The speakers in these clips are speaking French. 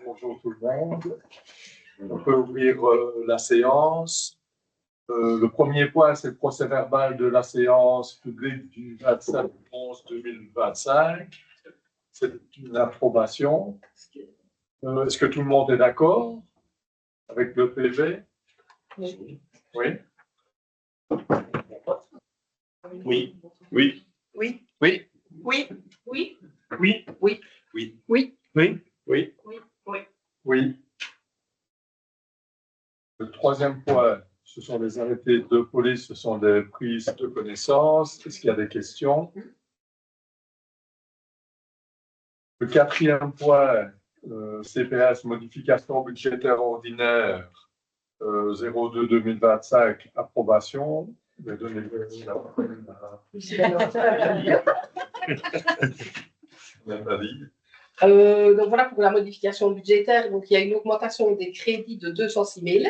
Bonjour tout le monde. On peut ouvrir la séance. Le premier point, c'est le procès-verbal de la séance publique du 25/11/2025. C'est une approbation. Est-ce que tout le monde est d'accord avec le PV? Oui. Oui. Oui. Oui. Oui. Oui. Oui. Oui. Oui. Oui. Oui. Oui. Oui. Oui. Oui. Oui. Le troisième point, ce sont les arrêtés de police, ce sont des prises de connaissance. Est-ce qu'il y a des questions? Le quatrième point, CPS, modification budgétaire ordinaire 02/2025, approbation. Je vais donner la parole à Nathalie. Donc voilà pour la modification budgétaire. Donc il y a une augmentation des crédits de 206 000,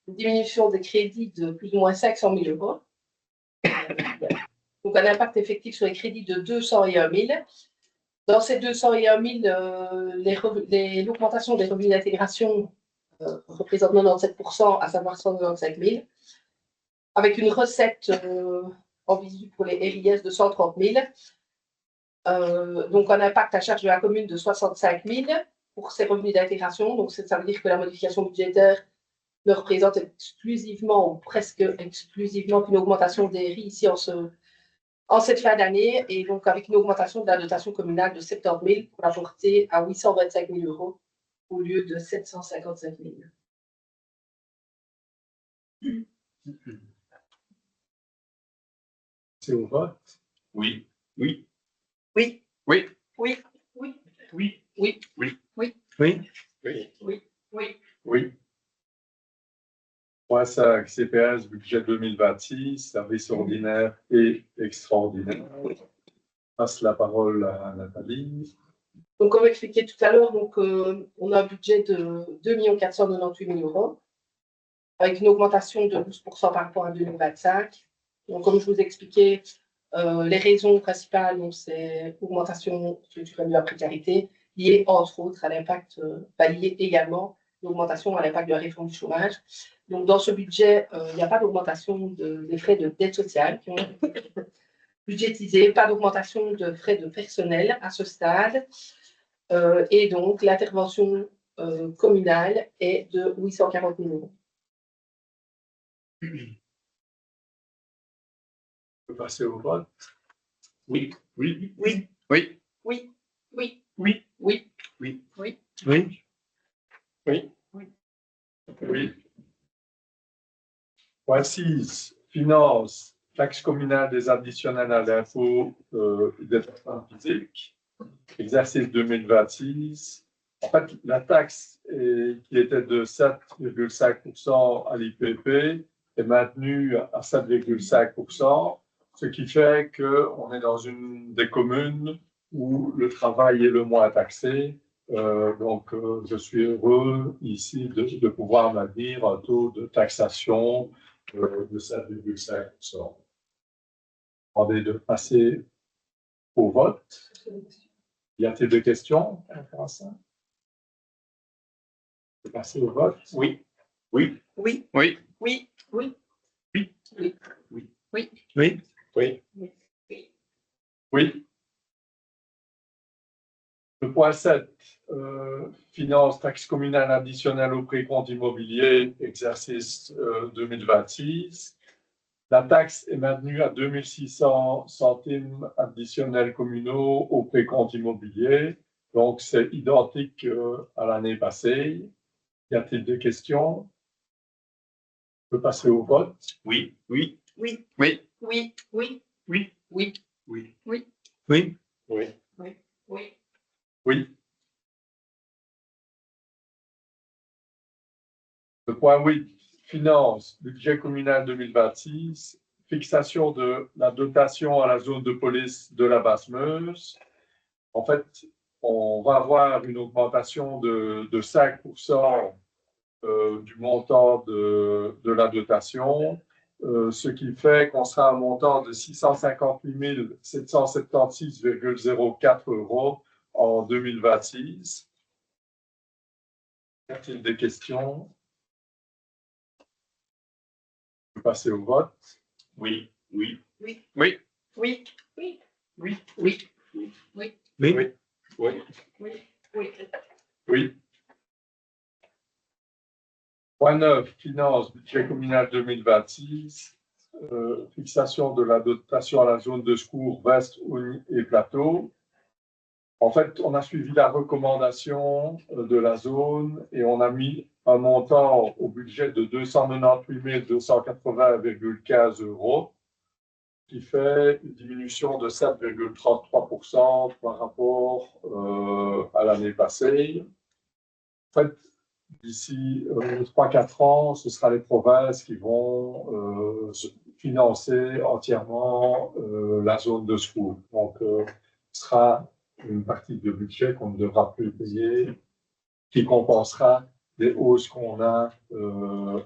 une diminution des crédits de plus ou moins 500 000 euros. Donc un impact effectif sur les crédits de 201 000. Dans ces 201 000, l'augmentation des revenus d'intégration représente 97%, à savoir 195 000, avec une recette en visu pour les RIS de 130 000. Donc un impact à charge de la commune de 65 000 pour ces revenus d'intégration. Donc ça veut dire que la modification budgétaire ne représente exclusivement ou presque exclusivement qu'une augmentation des RI ici en cette fin d'année, et donc avec une augmentation de la dotation communale de 70 000 pour la porter à 825 000 euros au lieu de 755 000. C'est au vote? Oui. Oui. Oui. Oui. Oui. Oui. Oui. Oui. Oui. Oui. Oui. Oui. Oui. Oui. Oui. Point 5, CPS, budget 2026, service ordinaire et extraordinaire. Je passe la parole à Nathalie. Donc, comme expliqué tout à l'heure, on a un budget de 2 498 000 euros, avec une augmentation de 12% par rapport à 2025. Donc, comme je vous ai expliqué, les raisons principales, c'est l'augmentation structurelle de la précarité, liée entre autres à l'impact, liée également l'augmentation à l'impact de la réforme du chômage. Donc, dans ce budget, il n'y a pas d'augmentation des frais de dette sociale qui ont été budgétisés, pas d'augmentation de frais de personnel à ce stade. Et donc, l'intervention communale est de 840 000 euros. On peut passer au vote. Oui. Oui. Oui. Oui. Oui. Oui. Oui. Oui. Oui. Oui. Oui. Oui. Oui. Oui. Point 6, finance, taxe communale des additionnels à l'impôt des personnes physiques, exercice 2026. En fait, la taxe qui était de 7,5% à l'IPP est maintenue à 7,5%, ce qui fait qu'on est dans une des communes où le travail est le moins taxé. Donc, je suis heureux ici de pouvoir maintenir un taux de taxation de 7,5%. Demandez de passer au vote. Y a-t-il des questions par rapport à ça? De passer au vote? Oui. Oui. Oui. Oui. Oui. Oui. Oui. Oui. Oui. Oui. Oui. Oui. Oui. Oui. Le point 7, finance, taxe communale additionnelle au précompte immobilier, exercice 2026. La taxe est maintenue à 2600 centimes additionnels communaux au précompte immobilier. Donc, c'est identique à l'année passée. Y a-t-il des questions? On peut passer au vote. Oui. Oui. Oui. Oui. Oui. Oui. Oui. Oui. Oui. Oui. Oui. Oui. Oui. Oui. Oui. Le point 8, finance, budget communal 2026, fixation de la dotation à la zone de police de la Basse-Meuse. En fait, on va avoir une augmentation de 5% du montant de la dotation, ce qui fait qu'on sera à un montant de 658 776,04 euros en 2026. Y a-t-il des questions? On peut passer au vote. Oui. Oui. Oui. Oui. Oui. Oui. Oui. Oui. Oui. Oui. Oui. Oui. Oui. Oui. Oui. Point 9, finances, budget communal 2026, fixation de la dotation à la zone de secours vaste et plateau. En fait, on a suivi la recommandation de la zone et on a mis un montant au budget de 298 280,15 €, qui fait une diminution de 7,33% par rapport à l'année passée. En fait, d'ici 3-4 ans, ce sera les provinces qui vont financer entièrement la zone de secours. Donc, ce sera une partie de budget qu'on ne devra plus payer, qui compensera des hausses qu'on a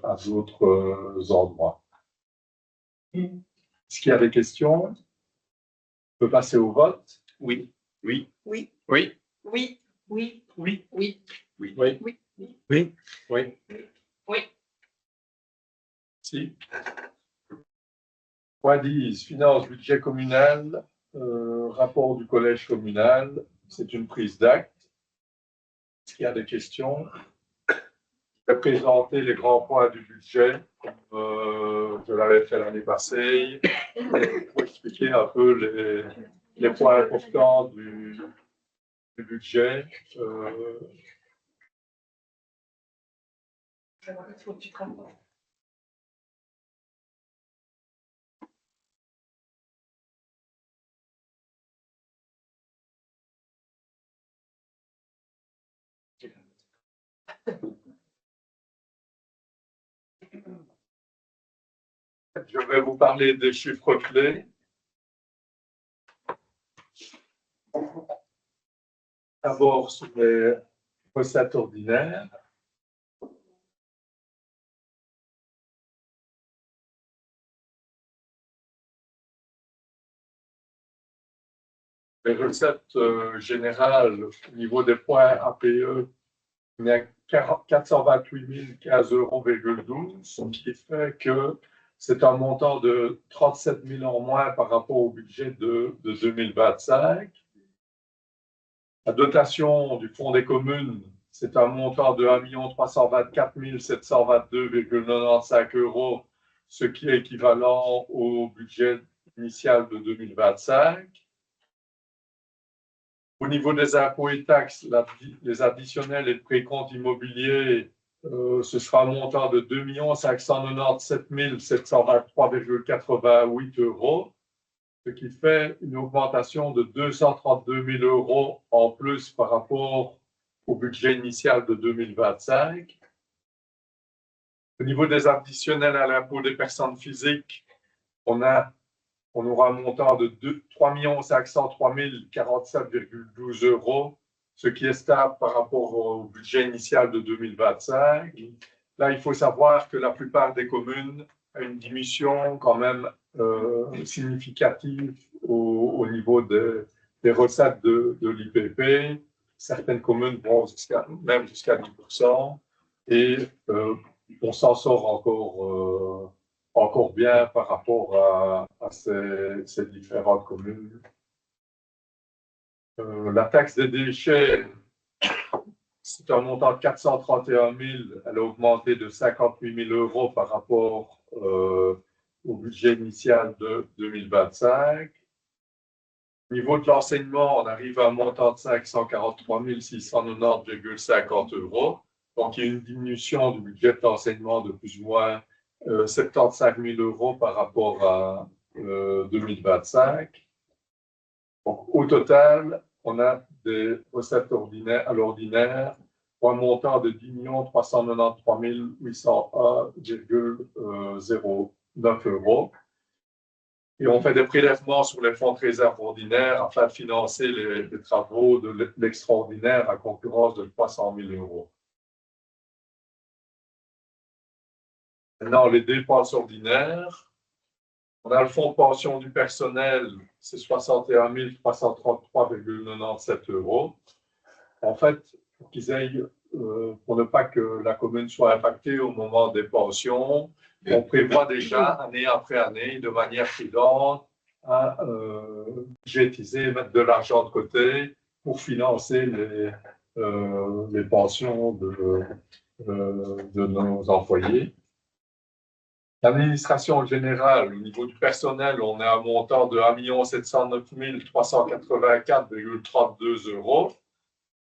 à d'autres endroits. Est-ce qu'il y a des questions? On peut passer au vote. Oui. Oui. Oui. Oui. Oui. Oui. Oui. Oui. Oui. Oui. Oui. Oui. Oui. Si. Point 10, finances, budget communal, rapport du collège communal. C'est une prise d'acte. Est-ce qu'il y a des questions? Je vais présenter les grands points du budget, comme je l'avais fait l'année passée, pour expliquer un peu les points importants du budget. Il faut que tu te rapproches. Je vais vous parler des chiffres clés. D'abord sur les recettes ordinaires. Les recettes générales au niveau des points APE, il y a 428 015,12 €, ce qui fait que c'est un montant de 37 000 en moins par rapport au budget de 2025. La dotation du Fonds des communes, c'est un montant de 1 324 722,95 €, ce qui est équivalent au budget initial de 2025. Au niveau des impôts et taxes, les additionnels et le précompte immobilier, ce sera un montant de 2 597 723,88 €, ce qui fait une augmentation de 232 000 € en plus par rapport au budget initial de 2025. Au niveau des additionnels à l'impôt des personnes physiques, on aura un montant de 3 503 047,12 €, ce qui est stable par rapport au budget initial de 2025. Là, il faut savoir que la plupart des communes ont une diminution quand même significative au niveau des recettes de l'IPP. Certaines communes vont même jusqu'à 10%, et on s'en sort encore bien par rapport à ces différentes communes. La taxe des déchets, c'est un montant de 431 000, elle a augmenté de 58 000 € par rapport au budget initial de 2025. Au niveau de l'enseignement, on arrive à un montant de 543 690,50 €. Donc, il y a une diminution du budget de l'enseignement de plus ou moins 75 000 € par rapport à 2025. Donc, au total, on a des recettes ordinaires à l'ordinaire pour un montant de 10 393 801,09 €. Et on fait des prélèvements sur les fonds de réserve ordinaires afin de financer les travaux de l'extraordinaire à concurrence de 300 000 €. Maintenant, les dépenses ordinaires. On a le fonds de pension du personnel, c'est 61 333,97 €. En fait, pour qu'ils aient pour ne pas que la commune soit impactée au moment des pensions, on prévoit déjà, année après année, de manière prudente, à budgétiser, mettre de l'argent de côté pour financer les pensions de nos employés. L'administration générale, au niveau du personnel, on est à un montant de 1 709 384,32 €.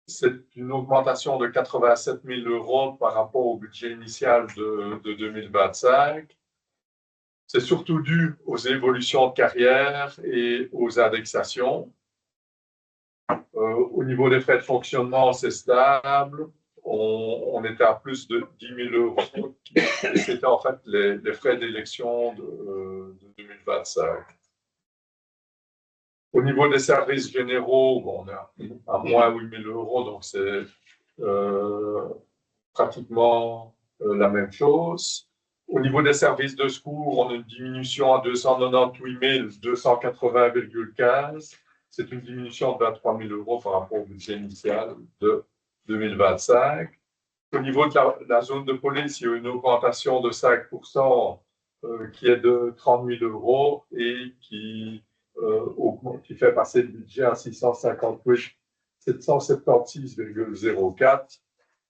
C'est une augmentation de 87 000 € par rapport au budget initial de 2025. C'est surtout dû aux évolutions de carrière et aux indexations. Au niveau des frais de fonctionnement, c'est stable. On était à plus de 10 000 €. C'était en fait les frais d'élection de 2025. Au niveau des services généraux, on est à moins 8 000 €, donc c'est pratiquement la même chose. Au niveau des services de secours, on a une diminution à 298 280,15 €. C'est une diminution de 23 000 € par rapport au budget initial de 2025. Au niveau de la zone de police, il y a une augmentation de 5% qui est de 30 000 € et qui fait passer le budget à 776,04 €.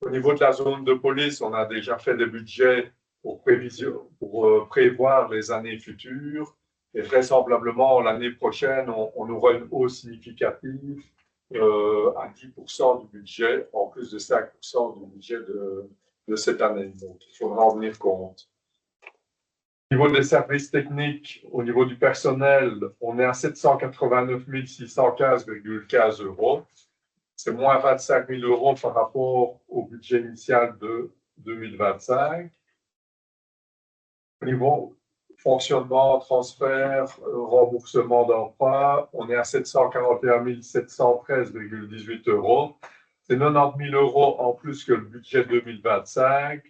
Au niveau de la zone de police, on a déjà fait des budgets pour prévoir les années futures. Et vraisemblablement, l'année prochaine, on aura une hausse significative à 10% du budget, en plus de 5% du budget de cette année. Donc, il faudra en tenir compte. Au niveau des services techniques, au niveau du personnel, on est à 789 615,15 €. C'est moins 25 000 € par rapport au budget initial de 2025. Au niveau fonctionnement, transfert, remboursement d'emprunt, on est à 741 713,18 €. C'est 90 000 € en plus que le budget 2025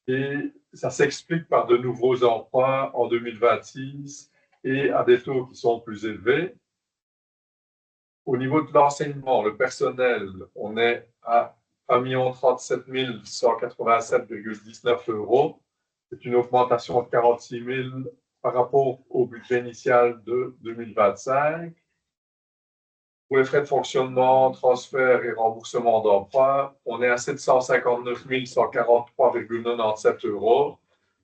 et ça s'explique par de nouveaux emprunts en 2026 et à des taux qui sont plus élevés. Au niveau de l'enseignement, le personnel, on est à 1 037 187,19 €. C'est une augmentation de 46 000 par rapport au budget initial de 2025. Pour les frais de fonctionnement, transfert et remboursement d'emprunt, on est à 759 143,97 €,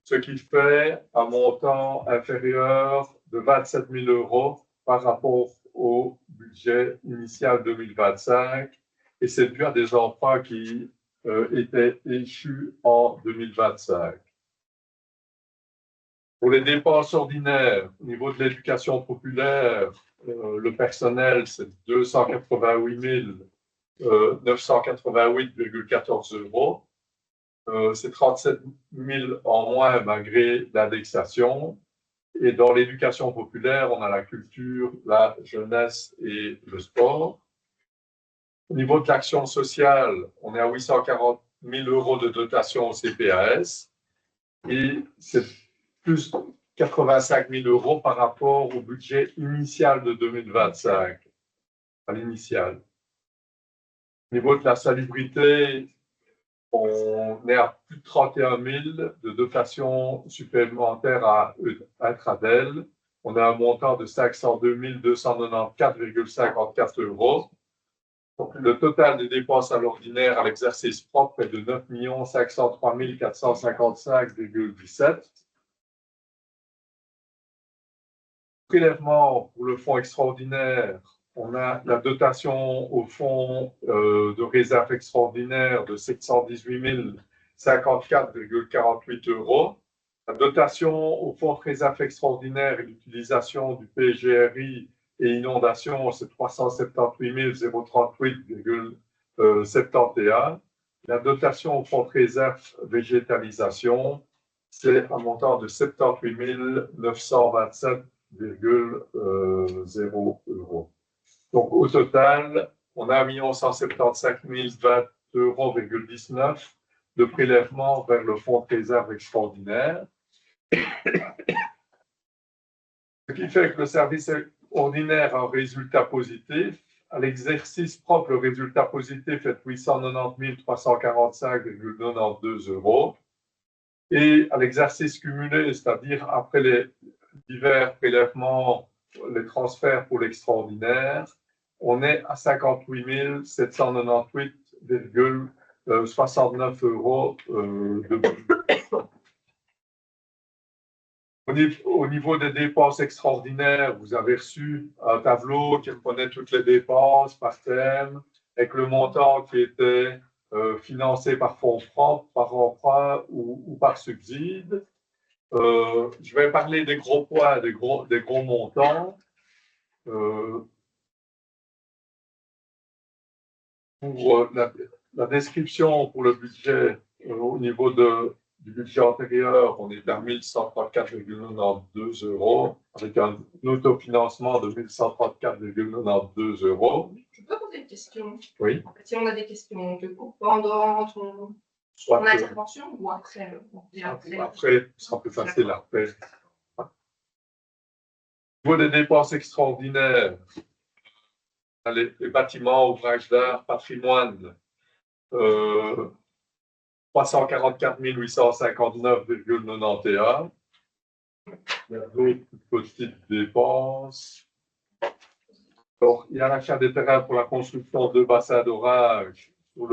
ce qui fait un montant inférieur de 27 000 € par rapport au budget initial 2025. Et c'est dû à des emprunts qui étaient échus en 2025. Pour les dépenses ordinaires, au niveau de l'éducation populaire, le personnel, c'est 288 988,14 €. C'est 37 000 en moins malgré l'indexation. Et dans l'éducation populaire, on a la culture, la jeunesse et le sport. Au niveau de l'action sociale, on est à 840 000 € de dotation au CPAS. Et c'est plus 85 000 € par rapport au budget initial de 2025, à l'initial. Au niveau de la salubrité, on est à plus de 31 000 de dotations supplémentaires à Intradel. On a un montant de 502 294,54 €. Donc, le total des dépenses à l'ordinaire à l'exercice propre est de 9 503 455,17 €. Prélèvement pour le fonds extraordinaire, on a la dotation au fonds de réserve extraordinaire de 718 054,48 €. La dotation au fonds de réserve extraordinaire et l'utilisation du PGRI et inondation, c'est 378 038,71 €. La dotation au fonds de réserve végétalisation, c'est un montant de 78 927,0 €. Donc, au total, on a 1 175 020,19 € de prélèvement vers le fonds de réserve extraordinaire. Ce qui fait que le service ordinaire a un résultat positif à l'exercice propre, le résultat positif est 890 345,92 euros. Et à l'exercice cumulé, c'est-à-dire après les divers prélèvements, les transferts pour l'extraordinaire, on est à 58 798,69 euros de plus. Au niveau des dépenses extraordinaires, vous avez reçu un tableau qui prenait toutes les dépenses par thème, avec le montant qui était financé par fonds propres, par emprunt ou par subside. Je vais parler des gros poids, des gros montants. Pour la description pour le budget, au niveau du budget antérieur, on est à 1134,92 euros, avec un autofinancement de 1134,92 euros. Je peux poser une question? Oui. En fait, si on a des questions, du coup, pendant ton intervention ou après? Après, ce sera plus facile après. Au niveau des dépenses extraordinaires, les bâtiments, ouvrages d'art, patrimoine, 344 859,91. Il y a d'autres petites dépenses. Alors, il y a l'achat des terrains pour la construction de bassins d'orage sur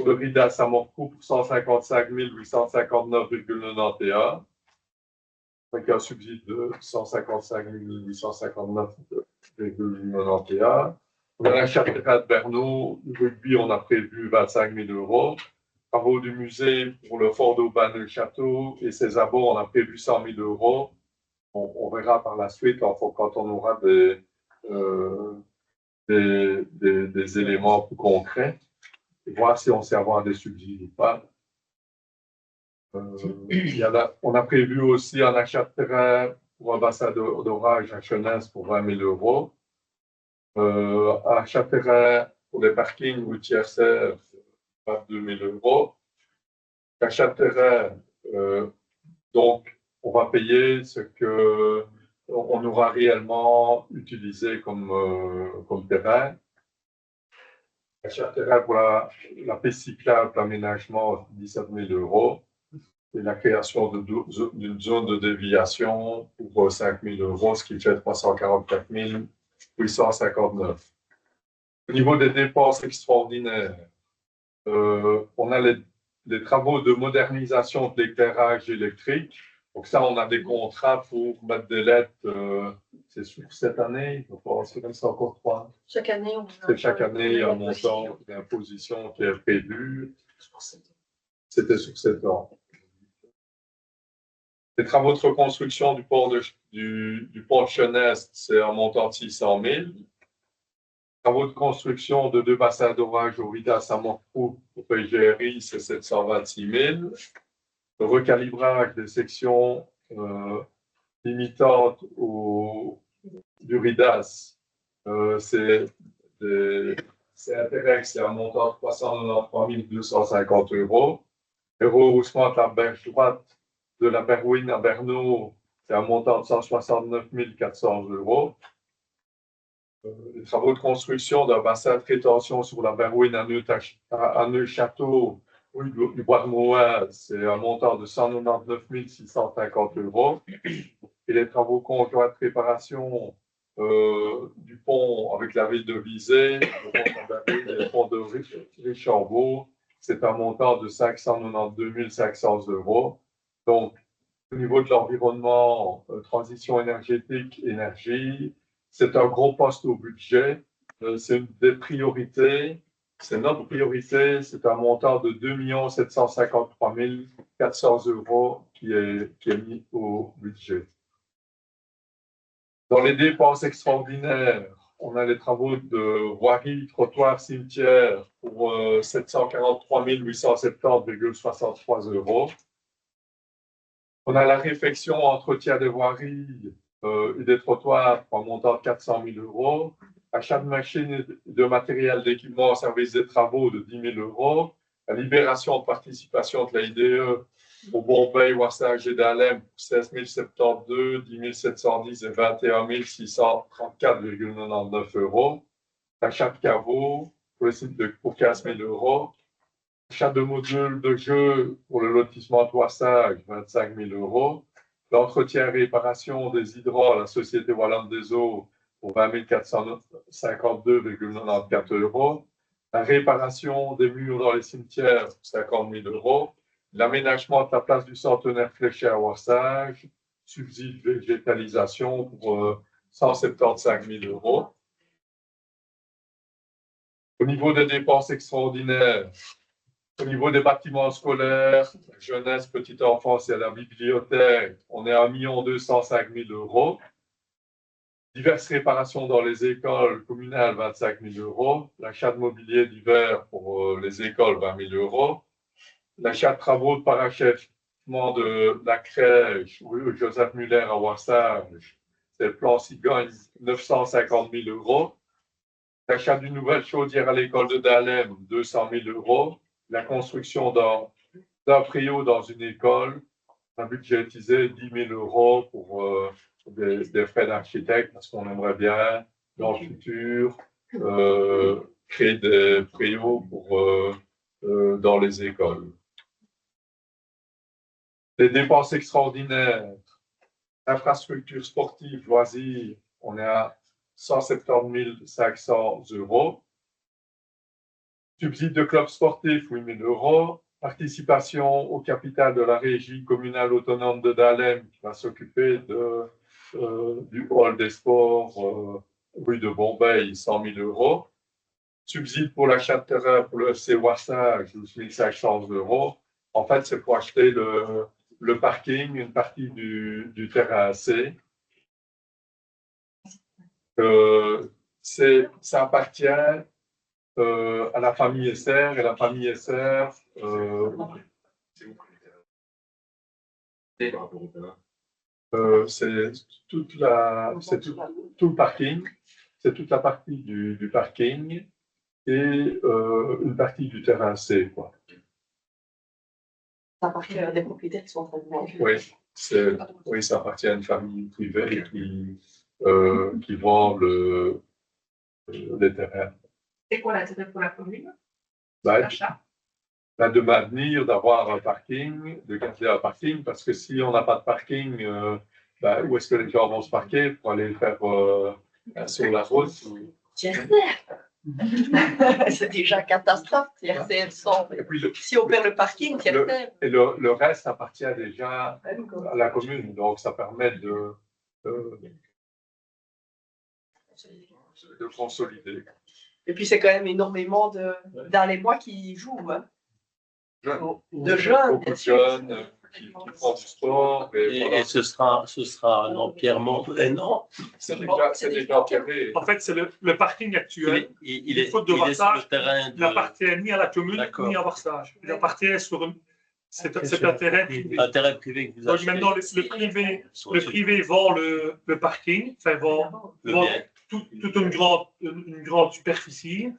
le RIDAS à Morcourt pour 155 859,91. Avec un subside de 155 859,91. On a l'achat de terrain de Bernot, du rugby, on a prévu 25 000 euros. Travaux du musée pour le fort d'Aubagne le château et ses abords, on a prévu 100 000 euros. On verra par la suite quand on aura des éléments plus concrets et voir si on sait avoir des subsides ou pas. On a prévu aussi un achat de terrain pour un bassin d'orage à Chenesse pour 20 000 euros. Un achat de terrain pour les parkings routiers serre, 22 000 euros. L'achat de terrain, donc, on va payer ce qu'on aura réellement utilisé comme terrain. L'achat de terrain pour la piste cyclable, l'aménagement, 17 000 euros. Et la création d'une zone de déviation pour 5 000 euros, ce qui fait 344 859. Au niveau des dépenses extraordinaires, on a les travaux de modernisation de l'éclairage électrique. Donc ça, on a des contrats pour mettre des LED. C'est sur cette année, je pense que c'est encore 3. Chaque année, c'est chaque année un montant d'imposition qui est prévu. C'était sur 7 ans. Les travaux de reconstruction du pont de Cheneste, c'est un montant de 600 000. Travaux de construction de 2 bassins d'orage au RIDAS à Morcourt pour PGRI, c'est 726 000. Le recalibrage des sections limitantes du RIDAS, c'est Interex, c'est un montant de 393 250 euros. Le rehaussement de la berge droite de la Berwyn à Bernot, c'est un montant de 169 400 euros. Les travaux de construction d'un bassin de rétention sur la Berwyn à Neuchâteau, rue du Bois-de-Mouin, c'est un montant de 199 650 euros. Et les travaux conjoints de préparation du pont avec la ville de Visé, le pont de Berwyn et le pont de Richambault, c'est un montant de 592 500 euros. Donc, au niveau de l'environnement, transition énergétique, énergie, c'est un gros poste au budget. C'est une des priorités. C'est notre priorité. C'est un montant de 2 753 400 euros qui est mis au budget. Dans les dépenses extraordinaires, on a les travaux de voirie, trottoir, cimetière pour 743 870,63 euros. On a la réfection, entretien des voiries et des trottoirs pour un montant de 400 000 euros. Achat de machines et de matériel d'équipement au service des travaux de 10 000 euros. La libération de participation de la IDE Au Bombay, Wassage et Dahlem, 16 072, 10 710 et 21 634,99 euros. Achat de caveau pour le site pour 15 000 euros. Achat de modules de jeu pour le lotissement de Wassage, 25 000 euros. L'entretien et réparation des hydros à la Société Wallonne des Eaux pour 20 452,94 euros. La réparation des murs dans les cimetières pour 50 000 euros. L'aménagement de la place du centenaire fléché à Wassage, subside végétalisation pour 175 000 euros. Au niveau des dépenses extraordinaires, au niveau des bâtiments scolaires, jeunesse, petite enfance et à la bibliothèque, on est à 1 205 000 euros. Diverses réparations dans les écoles communales, 25 000 euros. L'achat de mobilier divers pour les écoles, 20 000 euros. L'achat de travaux de parachèvement de la crèche rue Joseph Muller à Wassage, c'est le plan Cigogne, 950 000 euros. L'achat d'une nouvelle chaudière à l'école de Dahlem, 200 000 euros. La construction d'un frigo dans une école, on a budgétisé 10 000 euros pour des frais d'architecte parce qu'on aimerait bien, dans le futur, créer des frigos dans les écoles. Les dépenses extraordinaires, infrastructures sportives, loisirs, on est à 170 500 euros. Subside de club sportif, 8 000 euros. Participation au capital de la régie communale autonome de Dahlem qui va s'occuper du hall des sports rue de Bombay, 100 000 euros. Subside pour l'achat de terrain pour le FC Wassage, 12 500 euros. En fait, c'est pour acheter le parking, une partie du terrain AC. Ça appartient à la famille Esser et la famille Esser. C'est tout le parking, c'est toute la partie du parking et une partie du terrain C, quoi. Ça appartient à des propriétaires qui sont en train de vendre. Oui, ça appartient à une famille privée qui vend les terrains. C'est quoi l'intérêt pour la commune? De maintenir, d'avoir un parking, de garder un parking, parce que si on n'a pas de parking, où est-ce que les gens vont se parquer pour aller faire sur la route? C'est déjà une catastrophe, TRCF sans. Si on perd le parking, TRCF. Et le reste appartient déjà à la commune, donc ça permet de consolider. Et puis c'est quand même énormément dans les mois qui jouent. Hein. De jeunes. Beaucoup de jeunes qui font du sport. Et ce sera un empierrement drainant. C'est déjà empierré. En fait, c'est le parking actuel. Il est sur le terrain. Il n'appartient ni à la commune, ni à Wassage. Il appartient sur c'est un terrain privé. Un terrain privé que vous achetez. Donc maintenant, le privé vend le parking, enfin vend toute une grande superficie.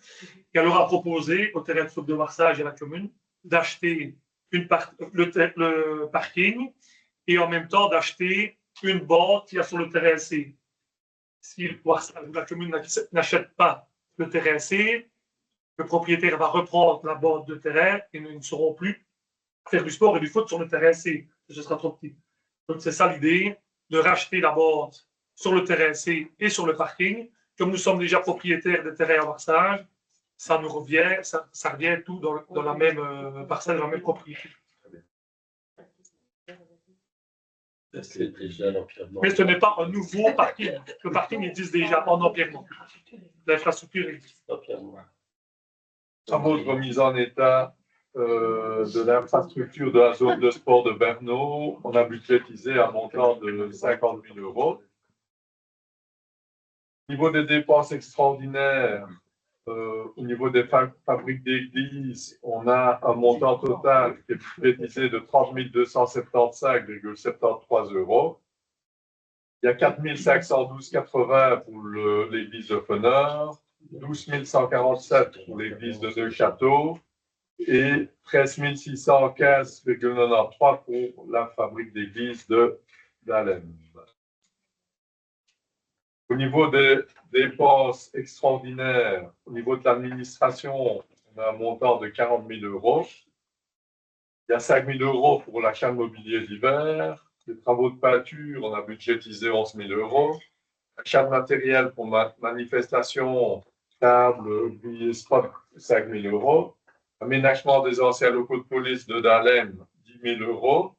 Et alors a proposé au terrain de Wassage et à la commune d'acheter le parking et en même temps d'acheter une bande qui est sur le terrain C. Si la commune n'achète pas le terrain C, le propriétaire va reprendre la bande de terrain et nous ne saurons plus faire du sport et du foot sur le terrain C. Ce sera trop petit. Donc c'est ça l'idée, de racheter la bande sur le terrain C et sur le parking. Comme nous sommes déjà propriétaires des terrains à Wassage, ça nous revient, ça revient tout dans la même parcelle, dans la même propriété. C'est déjà l'empierrement. Mais ce n'est pas un nouveau parking. Le parking existe déjà en empierrement. L'infrastructure existe. Travaux de remise en état de l'infrastructure de la zone de sport de Bernaud. On a budgétisé un montant de 50 000 euros. Au niveau des dépenses extraordinaires, au niveau des fabriques d'église, on a un montant total qui est budgétisé de 30 275,73 euros. Il y a 4 512,80 pour l'église de Feneur, 12 147 pour l'église de Neuchâteau et 13 615,93 pour la fabrique d'église de Dahlem. Au niveau des dépenses extraordinaires, au niveau de l'administration, on a un montant de 40 000 €. Il y a 5 000 € pour l'achat de mobilier d'hiver. Les travaux de peinture, on a budgétisé 11 000 €. Achat de matériel pour manifestation, table, billets, spot, 5 000 €. Aménagement des anciens locaux de police de Dahlem, 10 000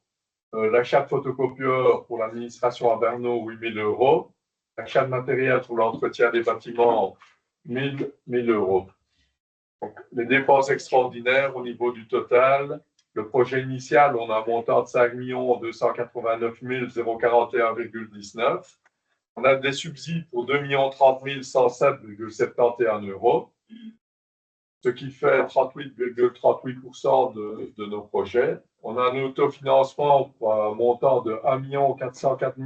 €. L'achat de photocopieurs pour l'administration à Bernaud, 8 000 €. L'achat de matériel pour l'entretien des bâtiments, 1 000 €. Donc, les dépenses extraordinaires au niveau du total, le projet initial, on a un montant de 5 289 041,19. On a des subsides pour 2 30 107,71 €, ce qui fait 38,38% de nos projets. On a un autofinancement pour un montant de 1 404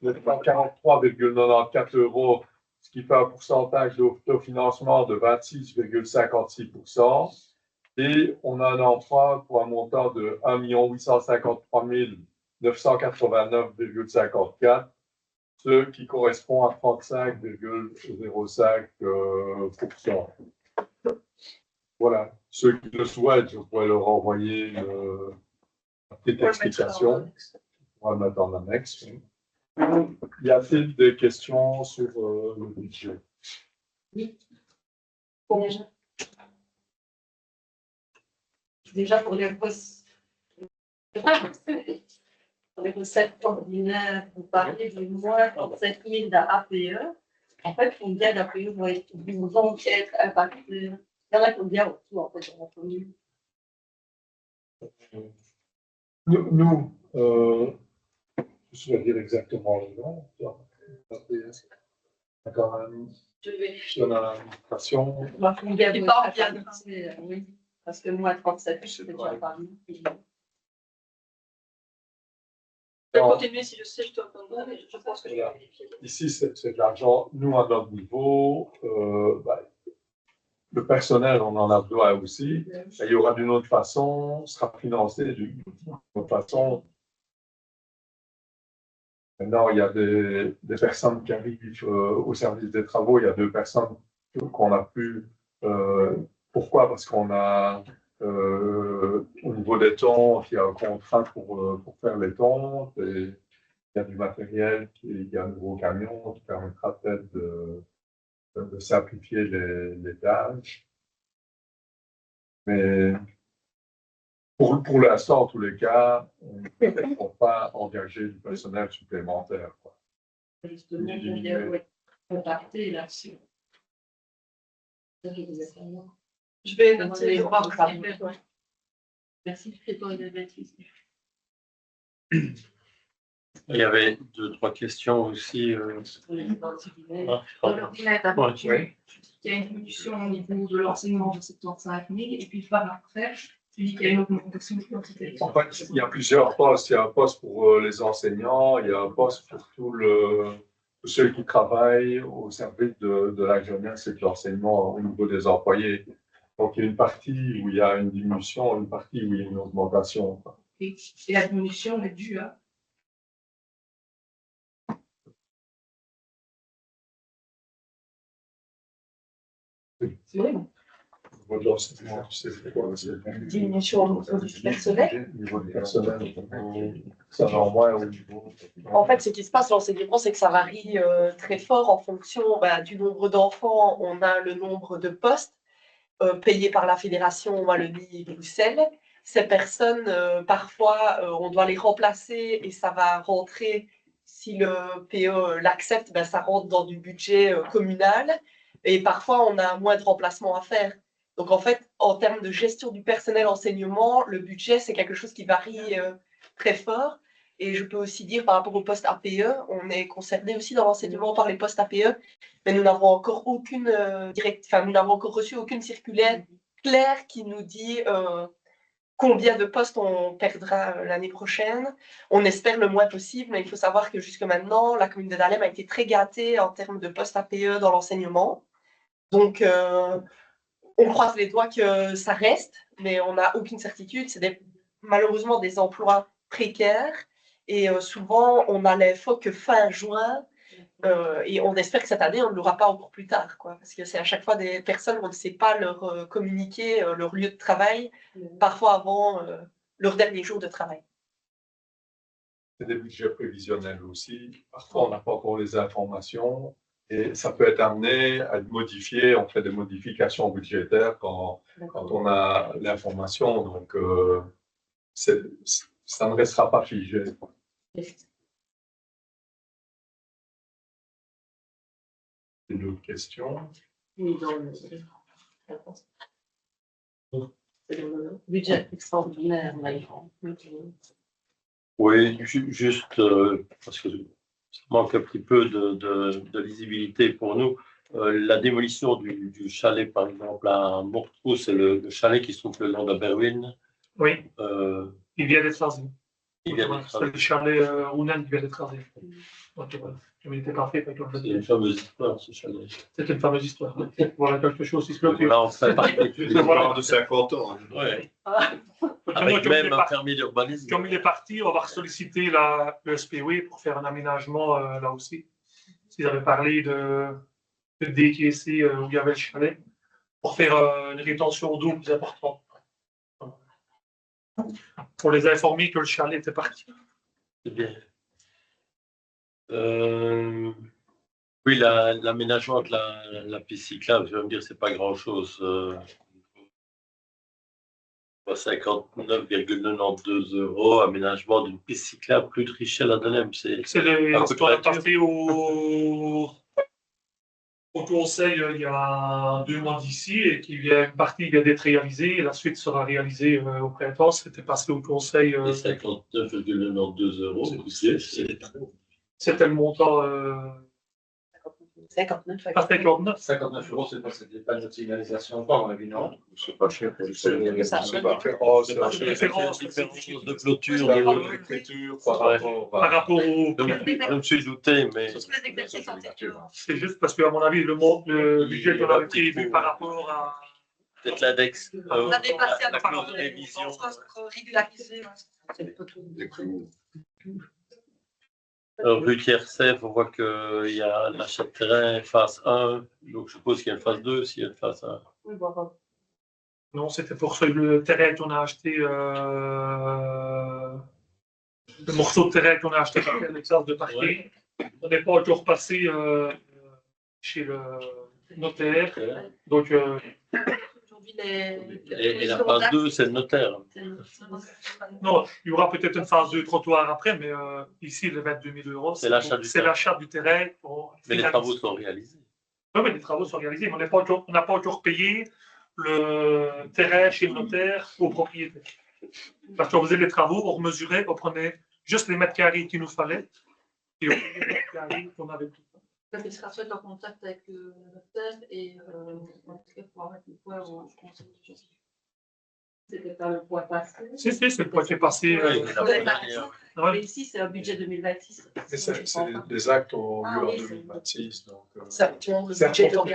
943,94 €, ce qui fait un pourcentage d'autofinancement de 26,56%. Et on a un emprunt pour un montant de 1 853 989,54 €, ce qui correspond à 35,05%. Voilà. Ceux qui le souhaitent, je pourrais leur envoyer une petite explication. On va le mettre en annexe. Y a-t-il des questions sur le budget? Oui. Déjà pour les recettes ordinaires, vous parlez de moins 37 000 d'APE. En fait, combien d'APE vont donc être impactés? Il y en a combien autour en fait dans la commune? Nous, je vais dire exactement le nom. Quand même, Je vérifie. on a l'administration. Combien vont être impactés? Oui, parce que moins 37 000, c'est déjà pas mal. Je vais continuer si je sais, je te répondrai, mais je pense que je vais vérifier. Ici, c'est de l'argent. Nous, à notre niveau, le personnel, on en a besoin aussi. Et il y aura d'une autre façon, sera financé d'une autre façon. Maintenant, il y a des personnes qui arrivent au service des travaux. Il y a 2 personnes qu'on a pu. Pourquoi? Parce qu'on a, au niveau des tentes, il y a un contrat pour faire les tentes. Et il y a du matériel, il y a un nouveau camion qui permettra peut-être de simplifier les tâches. Mais pour l'instant, en tous les cas, on ne peut pas engager du personnel supplémentaire, quoi. Justement, combien vont être impactés là-dessus? Je vais noter, je vais voir. Merci, c'est toi, Baptiste. Il y avait 2-3 questions aussi. Il y a une diminution au niveau de l'enseignement de 75 000, et puis par après, tu dis qu'il y a une augmentation de quantité. En fait, il y a plusieurs postes. Il y a un poste pour les enseignants, il y a un poste pour tous ceux qui travaillent au service de la jeunesse et de l'enseignement au niveau des employés. Donc, il y a une partie où il y a une diminution, une partie où il y a une augmentation. Et la diminution est due à? C'est vrai. Diminution au niveau du personnel. Au niveau du personnel, ça va en moins au niveau. En fait, ce qui se passe, l'enseignement, c'est que ça varie très fort en fonction du nombre d'enfants. On a le nombre de postes payés par la Fédération Wallonie-Bruxelles. Ces personnes, parfois, on doit les remplacer et ça va rentrer, si le PE l'accepte, ça rentre dans du budget communal. Et parfois, on a moins de remplacements à faire. Donc, en fait, en termes de gestion du personnel enseignement, le budget, c'est quelque chose qui varie très fort. Et je peux aussi dire, par rapport au poste APE, on est concerné aussi dans l'enseignement par les postes APE, mais nous n'avons encore nous n'avons encore reçu aucune circulaire claire qui nous dit combien de postes on perdra l'année prochaine. On espère le moins possible, mais il faut savoir que jusque maintenant, la commune de Dahlem a été très gâtée en termes de postes APE dans l'enseignement. Donc, on croise les doigts que ça reste, mais on n'a aucune certitude. C'est malheureusement des emplois précaires et souvent on a l'info que fin juin et on espère que cette année on ne l'aura pas encore plus tard, quoi, parce que c'est à chaque fois des personnes où on ne sait pas leur communiquer leur lieu de travail, parfois avant leur dernier jour de travail. C'est des budgets prévisionnels aussi. Parfois, on n'a pas encore les informations et ça peut être amené à être modifié. On fait des modifications budgétaires quand on a l'information. Donc, ça ne restera pas figé. D'autres questions? Oui, dans le budget extraordinaire, maintenant. Oui, juste parce que ça manque un petit peu de lisibilité pour nous. La démolition du chalet, par exemple, à Morteau, c'est le chalet qui se trouve le long de Berwyn. Oui, Euh, il vient d'être rasé. il vient d'être C'est le chalet Rounan qui vient d'être rasé. Donc, voilà. Il était parfait. C'est une fameuse histoire, ce chalet. C'est une fameuse histoire. Voilà quelque chose qui se clôture. Là, on fait partie du Voilà. de 50 ans. Ouais. Comme Avec il même est un parti- permis d'urbanisme. Comme il est parti, on va solliciter le SPW pour faire un aménagement là aussi. Ils avaient parlé de décaisser où il y avait le chalet pour faire une rétention d'eau plus importante. Pour les informer que le chalet était parti. C'est bien. Oui, l'aménagement de la piste cyclable, je vais me dire, c'est pas grand-chose. 59,92 €, aménagement d'une piste cyclable plus de Richel à Delem. C'est ce qu'on a passé au conseil il y a 2 mois d'ici et une partie vient d'être réalisée et la suite sera réalisée au printemps. C'était passé au conseil. Et 59,92 €, C'était le montant. 59. Pas 59. 59 €, c'est pas cette panne de signalisation, pas, à mon avis, non. C'est pas cher pour le Ça, C'est pas différent, c'est pas c'est cher. différence de clôture. C'est la l'écriture par rapport Par rapport au. Je me suis douté, mais C'est juste parce qu'à mon avis, le budget qu'on avait prévu par rapport à. peut-être l'index. On a dépassé la à clause de révision. régulariser. Rue Thierry-Sèvres, on voit qu'il y a l'achat de terrain phase 1, donc je suppose qu'il y a une phase 2 s'il y a une phase 1. Non, c'était pour le terrain qu'on a acheté. Le morceau de terrain qu'on a acheté par l'exercice de parking. Ouais. On n'est pas encore passé chez le notaire. Donc, Et la phase 2, c'est le notaire. non, il y aura peut-être une phase de trottoir après, mais ici, le 22 000 €, C'est l'achat du terrain. l'achat du terrain. Mais les travaux sont réalisés. Oui, mais les travaux sont réalisés, mais on n'a pas encore payé le terrain chez le notaire au propriétaire. Parce qu'on faisait les travaux, on remesurait, on prenait juste les mètres carrés qu'il nous fallait et on prenait les mètres carrés qu'on avait tout. L'administration est en contact avec le notaire et en tout cas pour mettre le poids au conseil de justice. C'était pas le poids passé. Si, c'est le poids qui est passé. Ouais, Ouais. Mais ici, c'est un budget 2026. Mais les actes ont lieu en oui, 2026. Donc, Ça, le c'est budget reporté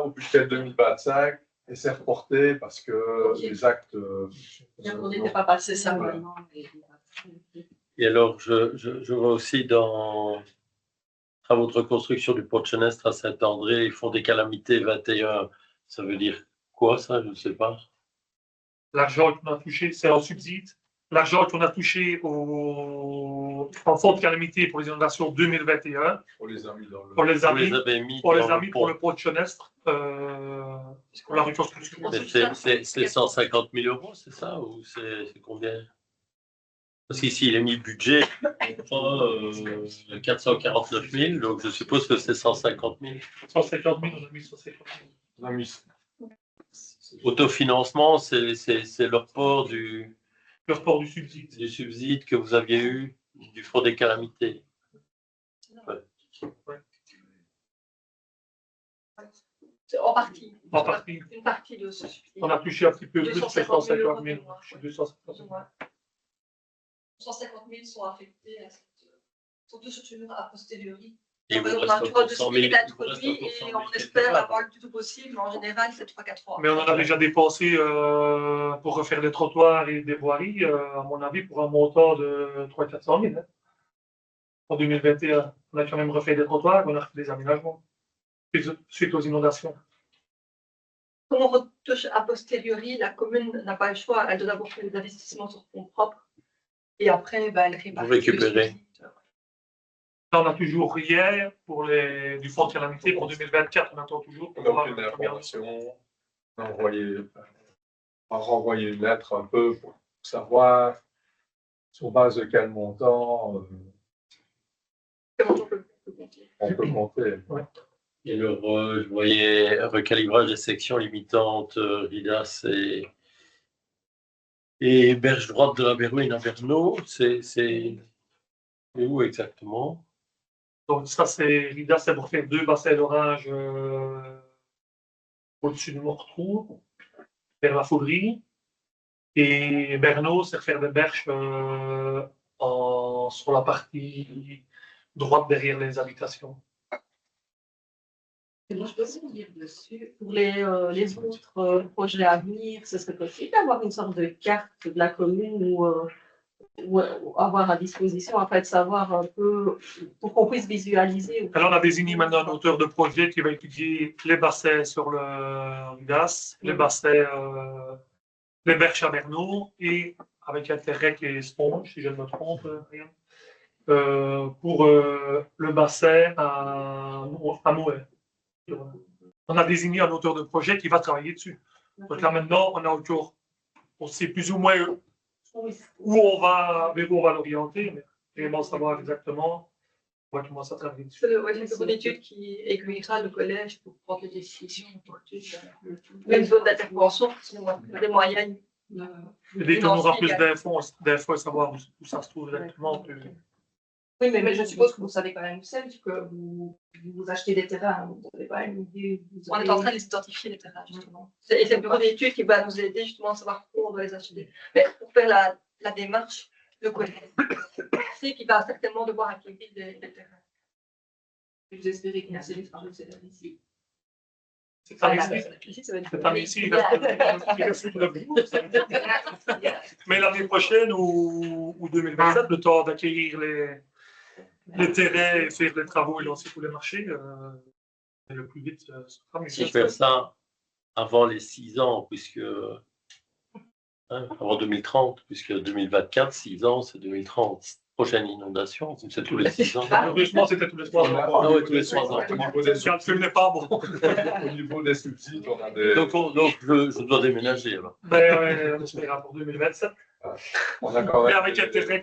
au budget 2025 et c'est reporté parce que les actes. On n'était pas passé ça Voilà. maintenant. Et alors, je vois aussi dans travaux de reconstruction du pont de Chenestre à Saint-André, ils font des calamités 21. Ça veut dire quoi, ça? Je ne sais pas. L'argent qu'on a touché, c'est en subside. L'argent qu'on a touché en fonds de calamité pour les inondations 2021, On les a mis dans le. on les a Vous les mis, avez mis pour dans le pour pont. le pont de Chenestre, pour la reconstruction. Mais c'est 150 000 €, c'est ça? Ou c'est combien? Parce qu'ici, il a mis le budget, 449 000, donc je suppose que c'est 150 000. 150 000, on a mis 150 000. On a mis. Autofinancement, c'est le report Le report du subside. du subside que vous aviez eu du fonds des calamités. En partie. En partie. Une partie de ce subside. On a touché un petit peu plus de 250 000 150 000. €. 250 000. 150 000 sont affectés à cette structure a posteriori Et il vous On reste a toujours encore de 100 ce 000 d'être il vous reste produit encore 100 et 000 on quelque espère part. avoir le plus tôt possible, mais en général, c'est 3-4 mois. Mais on en a déjà dépensé pour refaire les trottoirs et des voiries, à mon avis, pour un montant de 300 000 à 400 000. Hein. En 2021, on a quand même refait des trottoirs, on a fait des aménagements suite aux inondations. Comme on retouche a posteriori, la commune n'a pas le choix, elle doit d'abord faire des investissements sur fonds propres et après, elle répartit. Vous récupérez. Là, on n'a toujours rien pour du fonds de calamité pour 2024, on attend toujours. On a aucune information. On a renvoyé une lettre un peu pour savoir sur base de quel montant on peut monter. Ouais. Et je voyais recalibrage des sections limitantes, Ridas et berge droite de la Berruine à Verneau. C'est où exactement? Donc ça, c'est pour faire 2 bassins d'orage au-dessus de Mortrou, vers la Fauderie. Et Berneau, c'est faire des berges sur la partie droite derrière les habitations. Et moi, je peux aussi vous dire dessus, pour les autres projets à venir, ce serait possible d'avoir une sorte de carte de la commune ou avoir à disposition, en fait, savoir un peu, pour qu'on puisse visualiser. Alors, on a désigné maintenant un auteur de projet qui va étudier les bassins sur le Ridas, les bassins, les berges à Berneau, et avec intérêt et Sponge, si je ne me trompe, rien, pour le bassin à Moët. On a désigné un auteur de projet qui va travailler dessus. Donc là maintenant, on sait plus ou moins où on va l'orienter, mais vraiment savoir exactement on va commencer à travailler dessus. C'est le bureau d'études qui aiguillera le collège pour prendre les décisions opportunes. Même zone d'intervention, sinon on a des moyens. Et dès qu'on aura plus d'infos, savoir où ça se trouve exactement. Oui, mais je suppose que vous savez quand même où c'est, puisque vous achetez des terrains, vous avez quand même une idée. On est en train de les identifier, les terrains, justement. Et c'est le bureau d'études qui va nous aider justement à savoir où on doit les acheter. Mais pour faire la démarche, le collège c'est qu'il va certainement devoir acquérir des terrains. Vous espérez qu'il y a assez d'étrangers de ces ici. C'est pas ici, il reste tout le bout. Mais l'année prochaine ou 2027, le temps d'acquérir les terrains et faire les travaux et lancer tous les marchés, le plus vite ce sera mieux. Si je fais ça avant les 6 ans, puisque avant 2030, puisque 2024, 6 ans, c'est 2030. Prochaine inondation, c'est tous les 6 ans. Heureusement, c'était tous les 3 ans. Ah oui, tous les 3 ans. Le calcul n'est pas bon. Au niveau des subsides, on a des. Donc je dois déménager alors. Ben, on espérera pour 2027. On a quand même. Mais avec intérêt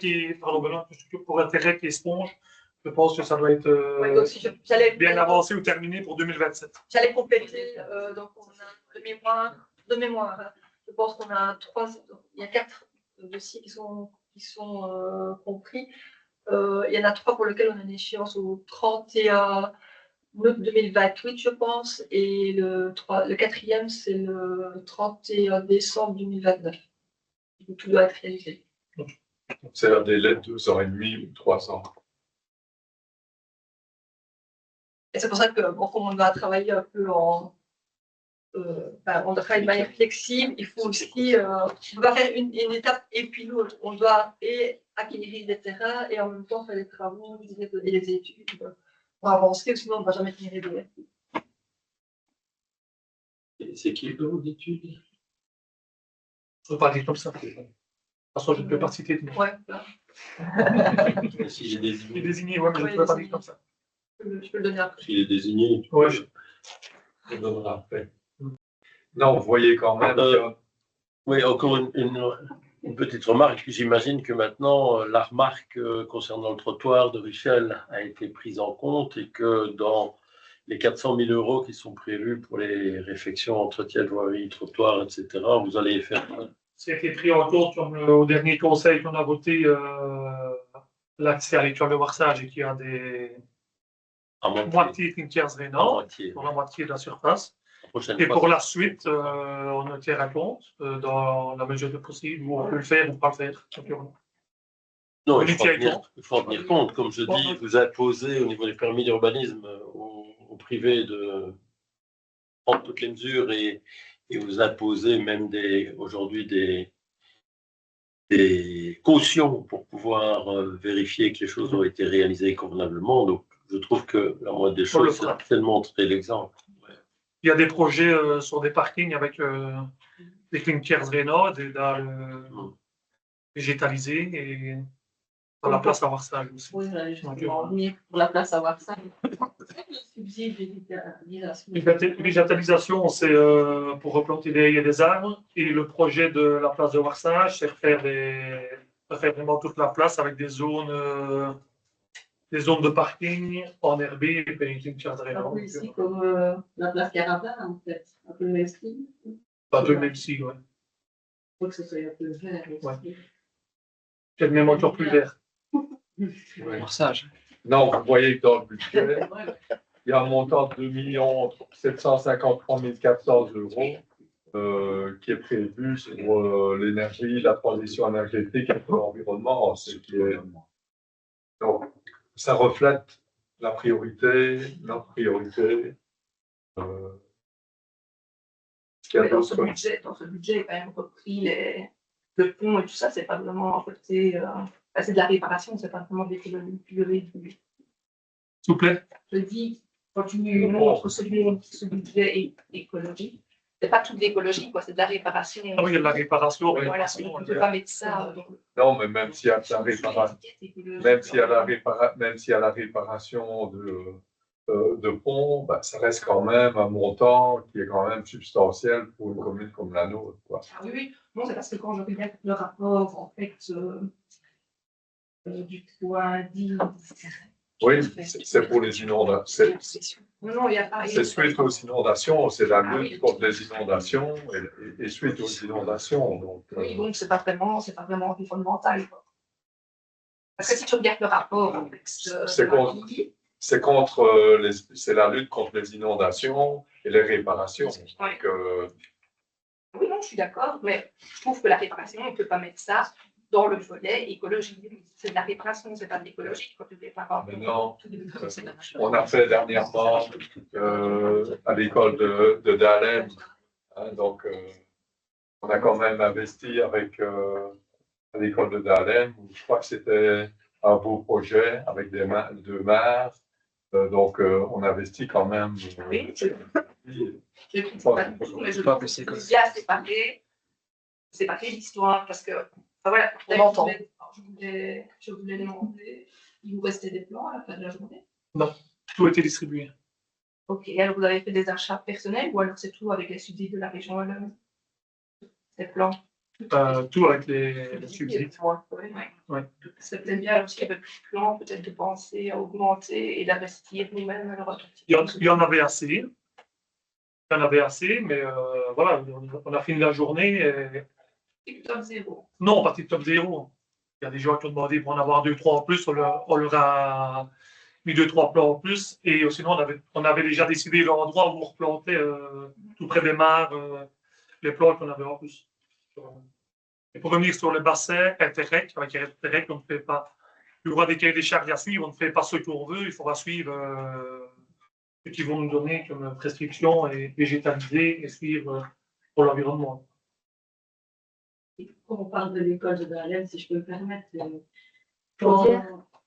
pour intérêt qui est Sponge, je pense que ça doit être bien avancé ou terminé pour 2027. J'allais compléter, donc on a de mémoire. Hein. Je pense qu'on a il y a 4 dossiers qui sont compris. Il y en a 3 pour lesquels on a une échéance au 31 août 2028, je pense, et le 4e, c'est le 31 décembre 2029. Donc, tout doit être réalisé. C'est un délai de 2 ans et demi ou 3 ans. Et c'est pour ça que, bon, comme on va travailler un peu on doit travailler de manière flexible, il faut aussi, on va faire une étape et puis l'autre. On doit acquérir des terrains et en même temps faire les travaux et les études pour avancer, sinon on ne va jamais tenir les délais. C'est qui le bureau d'études? Je ne peux pas dire comme ça. De toute façon, je ne peux pas citer de nom. Ouais, là. S'il est Il est désigné. désigné, ouais, mais je ne peux pas dire comme ça. Je peux le donner après. S'il est désigné, Ouais. je le donnerai après. Non, vous voyez quand même que. Oui, encore une petite remarque. J'imagine que maintenant, la remarque concernant le trottoir de Richel a été prise en compte et que dans les 400 000 € qui sont prévus pour les réfections, entretien de voirie, trottoir, etc., vous allez faire. Ça a été pris en compte au dernier conseil qu'on a voté l'accès à l'école de Warsage et qu'il y a des moitié Tinkers Rénant, pour la moitié de la surface. Et pour la suite, on en tiendra compte dans la mesure du possible où on peut le faire ou pas le faire. Non, Vous étiez contre. il faut en tenir compte. Comme je dis, vous imposez au niveau des permis d'urbanisme au privé de prendre toutes les mesures et vous imposez même aujourd'hui des cautions pour pouvoir vérifier que les choses ont été réalisées convenablement. Donc, je trouve que la moindre des choses, c'est de montrer l'exemple. Il y a des projets sur des parkings avec des clinkers rénaux, des dalles végétalisées et dans la place à Warsag aussi. Oui, j'allais justement venir pour la place à Warsag. Le subside végétalisation. Végétalisation, c'est pour replanter des arbres. Et le projet de la place de Warsage, c'est refaire vraiment toute la place avec des zones de parking enherbées et puis une carte Un peu ici comme la place Carabin, en fait. Un peu le même style. Un peu le même style, oui. Il faut que ce soit un peu vert aussi. Peut-être même encore plus vert. Warsage. Non, vous voyez que dans le budget, il y a un montant de 2 753 400 € qui est prévu sur l'énergie, la transition énergétique et l'environnement. Donc, ça reflète la priorité, notre priorité. Mais dans ce budget, il quand même repris le pont et tout ça, c'est pas vraiment côté. C'est de la réparation, c'est pas vraiment des l'écologie. S'il vous plaît. Je dis, quand tu montres ce budget écologique, c'est pas tout de l'écologie, quoi, c'est de la réparation. Ah oui, il y a de la réparation. Voilà, on ne peut pas mettre ça. Non, mais même s'il y a de la réparation, même s'il y a la réparation de pont, ben, ça reste quand même un montant qui est quand même substantiel pour une commune comme la nôtre, quoi. Ah oui, non, c'est parce que quand je regarde le rapport, en fait, du point 10. Oui, c'est pour les inondations. Non, il n'y a pas. C'est suite aux inondations, c'est la lutte contre les inondations et suite aux inondations. Donc, oui, donc c'est pas vraiment environnemental, quoi. Parce que si tu regardes le rapport, en fait, c'est la lutte contre les inondations et les réparations. Ouais. Donc, oui, non, je suis d'accord, mais je trouve que la réparation, on ne peut pas mettre ça dans le volet écologie. C'est de la réparation, c'est pas de l'écologie quand tu répares. Non, on a fait dernièrement à l'école de Dahlem, hein, donc on a quand même investi avec à l'école de Dahlem. Je crois que c'était un beau projet avec deux mares. Donc, on investit quand même. Oui, je ne pas du tout, mais je trouve qu'il y a séparer l'histoire parce que, enfin, voilà, On entend. Je voulais demander, il vous restait des plans à la fin de la journée? Non, tout a été distribué. Ok, alors vous avez fait des achats personnels ou alors c'est tout avec les subsides de la région elle-même? Ces plans? Tout avec les subsides. Ouais. C'est peut-être bien aussi qu'il y avait plus de plans, peut-être de penser à augmenter et d'investir nous-mêmes. Alors, il y en avait assez. Il y en avait assez, mais voilà, on a fini la journée. Top 0. Non, pas top 0. Il y a des gens qui ont demandé pour en avoir 2-3 en plus. On leur a mis 2-3 plans en plus. Et sinon, on avait déjà décidé l'endroit où on replantait tout près des mares, les plans qu'on avait en plus. Et pour revenir sur le bassin Interreg, avec Interreg, on ne fait pas. Il y aura des cahiers des charges à suivre, on ne fait pas ce qu'on veut, il faudra suivre ce qu'ils vont nous donner comme prescription et végétaliser et suivre pour l'environnement. Quand on parle de l'école de Dahlem, si je peux me permettre,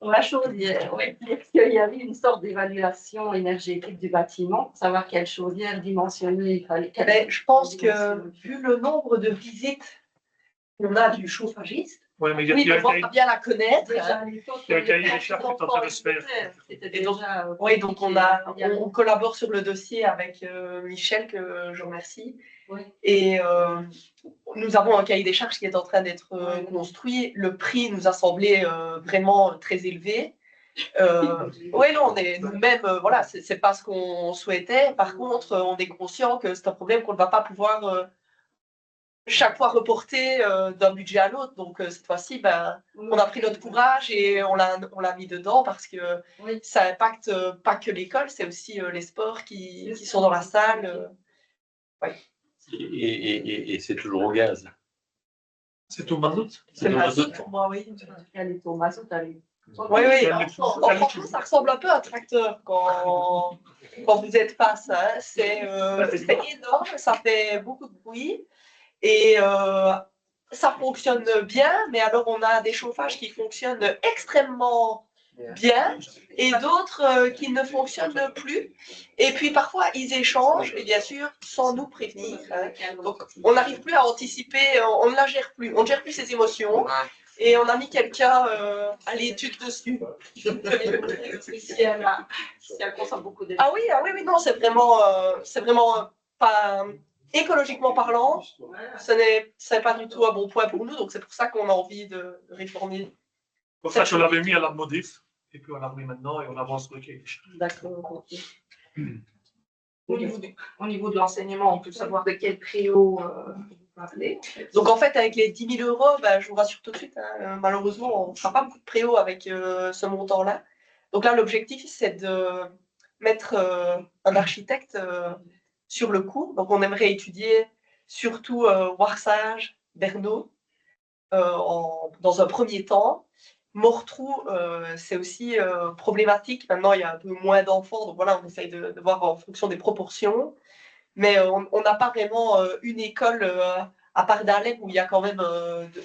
La chaudière, oui. est-ce qu'il y avait une sorte d'évaluation énergétique du bâtiment, savoir quelle chaudière dimensionnée il fallait. Mais je pense que vu le nombre de visites qu'on a du chauffagiste, Ouais, mais il oui, y a on va bien la connaître. Déjà à l'époque, il y a un cahier des charges qui est en train de se faire. C'était Et donc, déjà. Oui, donc on collabore sur le dossier avec Michel, que je remercie. Oui. Et nous avons un cahier des charges qui est en train d'être construit. Le prix nous a semblé vraiment très élevé. Oui, non, on est nous-mêmes, voilà, c'est pas ce qu'on souhaitait. Par contre, on est conscient que c'est un problème qu'on ne va pas pouvoir chaque fois reporter d'un budget à l'autre. Donc cette fois-ci, ben, on a pris notre courage et on l'a mis dedans parce que ça impacte pas que l'école, c'est aussi les sports qui sont dans la salle. Et c'est toujours au gaz. C'est tout mazout. C'est mazout pour moi, oui. Elle est au mazout, elle est. Oui, oui. Elle est- Franchement, ça ressemble un peu à un tracteur quand vous êtes face. Hein. C'est énorme, ça fait beaucoup de bruit. Et ça fonctionne bien, mais alors on a des chauffages qui fonctionnent extrêmement bien et d'autres qui ne fonctionnent plus. Et puis parfois ils échangent, et bien sûr, sans nous prévenir. Hein. Donc on n'arrive plus à anticiper, on ne la gère plus, on ne gère plus ses émotions. Et on a mis quelqu'un à l'étude dessus. Si elle consomme beaucoup d'énergie. Ah oui, non, c'est vraiment pas écologiquement parlant, ce n'est pas du tout un bon point pour nous, donc c'est pour ça qu'on a envie de réformer. Pour ça, je l'avais mis à la modif, et puis on l'a mis maintenant, et on avance sur le cahier. D'accord. Ok. Au niveau de l'enseignement, on peut savoir de quel trio vous parlez. Donc en fait, avec les 10 000 euros, bah, je vous rassure tout de suite, hein, malheureusement, on ne fera pas beaucoup de préaux avec ce montant-là. Donc là, l'objectif, c'est de mettre un architecte sur le coup. Donc on aimerait étudier surtout Warsage, Berno, dans un premier temps. Mortrou, c'est aussi problématique. Maintenant, il y a un peu moins d'enfants, donc voilà, on essaye de voir en fonction des proportions. Mais on n'a pas vraiment une école à part d'Alep où il y a quand même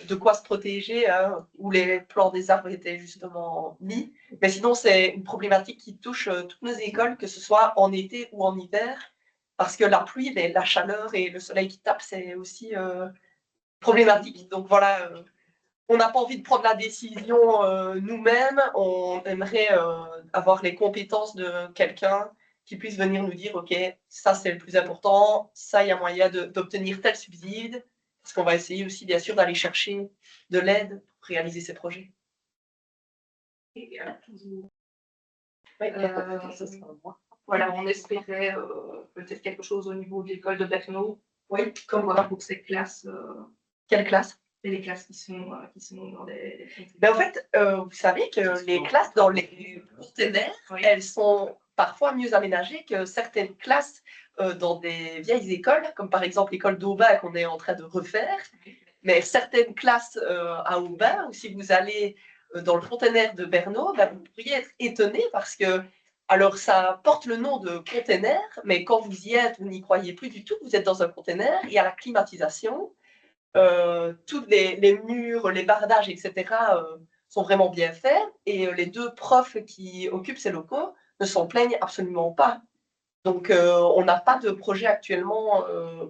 de quoi se protéger, hein, où les plans des arbres étaient justement mis. Mais sinon, c'est une problématique qui touche toutes nos écoles, que ce soit en été ou en hiver, parce que la pluie, la chaleur et le soleil qui tape, c'est aussi problématique. Donc voilà, on n'a pas envie de prendre la décision nous-mêmes, on aimerait avoir les compétences de quelqu'un qui puisse venir nous dire, OK, ça c'est le plus important, ça il y a moyen d'obtenir tel subside, parce qu'on va essayer aussi bien sûr d'aller chercher de l'aide pour réaliser ces projets. Et, toujours. Oui, ça sera moi. Voilà, on espérait peut-être quelque chose au niveau de l'école de Berno. Oui, Comme voilà pour ces classes. Quelle classe? Et les classes qui sont dans les. Mais en fait, vous savez que les classes dans les containers, elles sont parfois mieux aménagées que certaines classes dans des vieilles écoles, comme par exemple l'école d'Aubin qu'on est en train de refaire. Mais certaines classes à Aubin, ou si vous allez dans le container de Berno, ben, vous pourriez être étonné parce que, alors ça porte le nom de container, mais quand vous y êtes, vous n'y croyez plus du tout, vous êtes dans un container, il y a la climatisation. Tous les murs, les bardages, etc. Sont vraiment bien faits et les deux profs qui occupent ces locaux ne s'en plaignent absolument pas. Donc on n'a pas de projet actuellement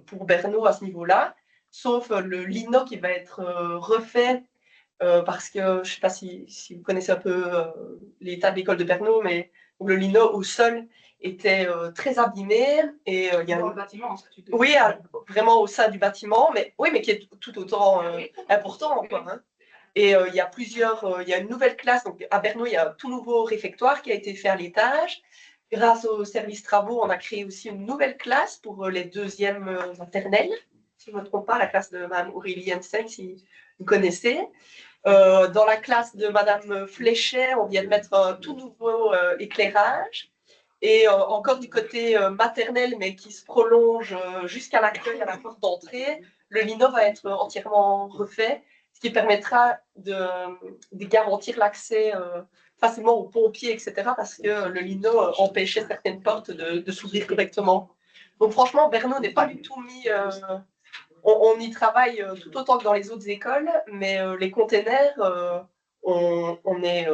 pour Berno à ce niveau-là, sauf le lino qui va être refait parce que je ne sais pas si vous connaissez un peu l'état de l'école de Berno, mais le lino au sol était très abîmé et il y a Dans le bâtiment, ça, tu te... oui, vraiment au sein du bâtiment, mais oui, mais qui est tout autant important, quoi. Hein. Et il y a il y a une nouvelle classe. Donc à Berno, il y a un tout nouveau réfectoire qui a été fait à l'étage. Grâce au service travaux, on a créé aussi une nouvelle classe pour les deuxièmes maternelles, si je ne me trompe pas, la classe de Mme Aurélie Jensen, si vous connaissez. Dans la classe de Mme Fléchet, on vient de mettre un tout nouveau éclairage. Et encore du côté maternel, mais qui se prolonge jusqu'à l'accueil à la porte d'entrée, le lino va être entièrement refait, ce qui permettra de garantir l'accès facilement aux pompiers, etc., parce que le lino empêchait certaines portes de s'ouvrir correctement. Donc franchement, Berno n'est pas du tout mis... on y travaille tout autant que dans les autres écoles, mais les containers... on est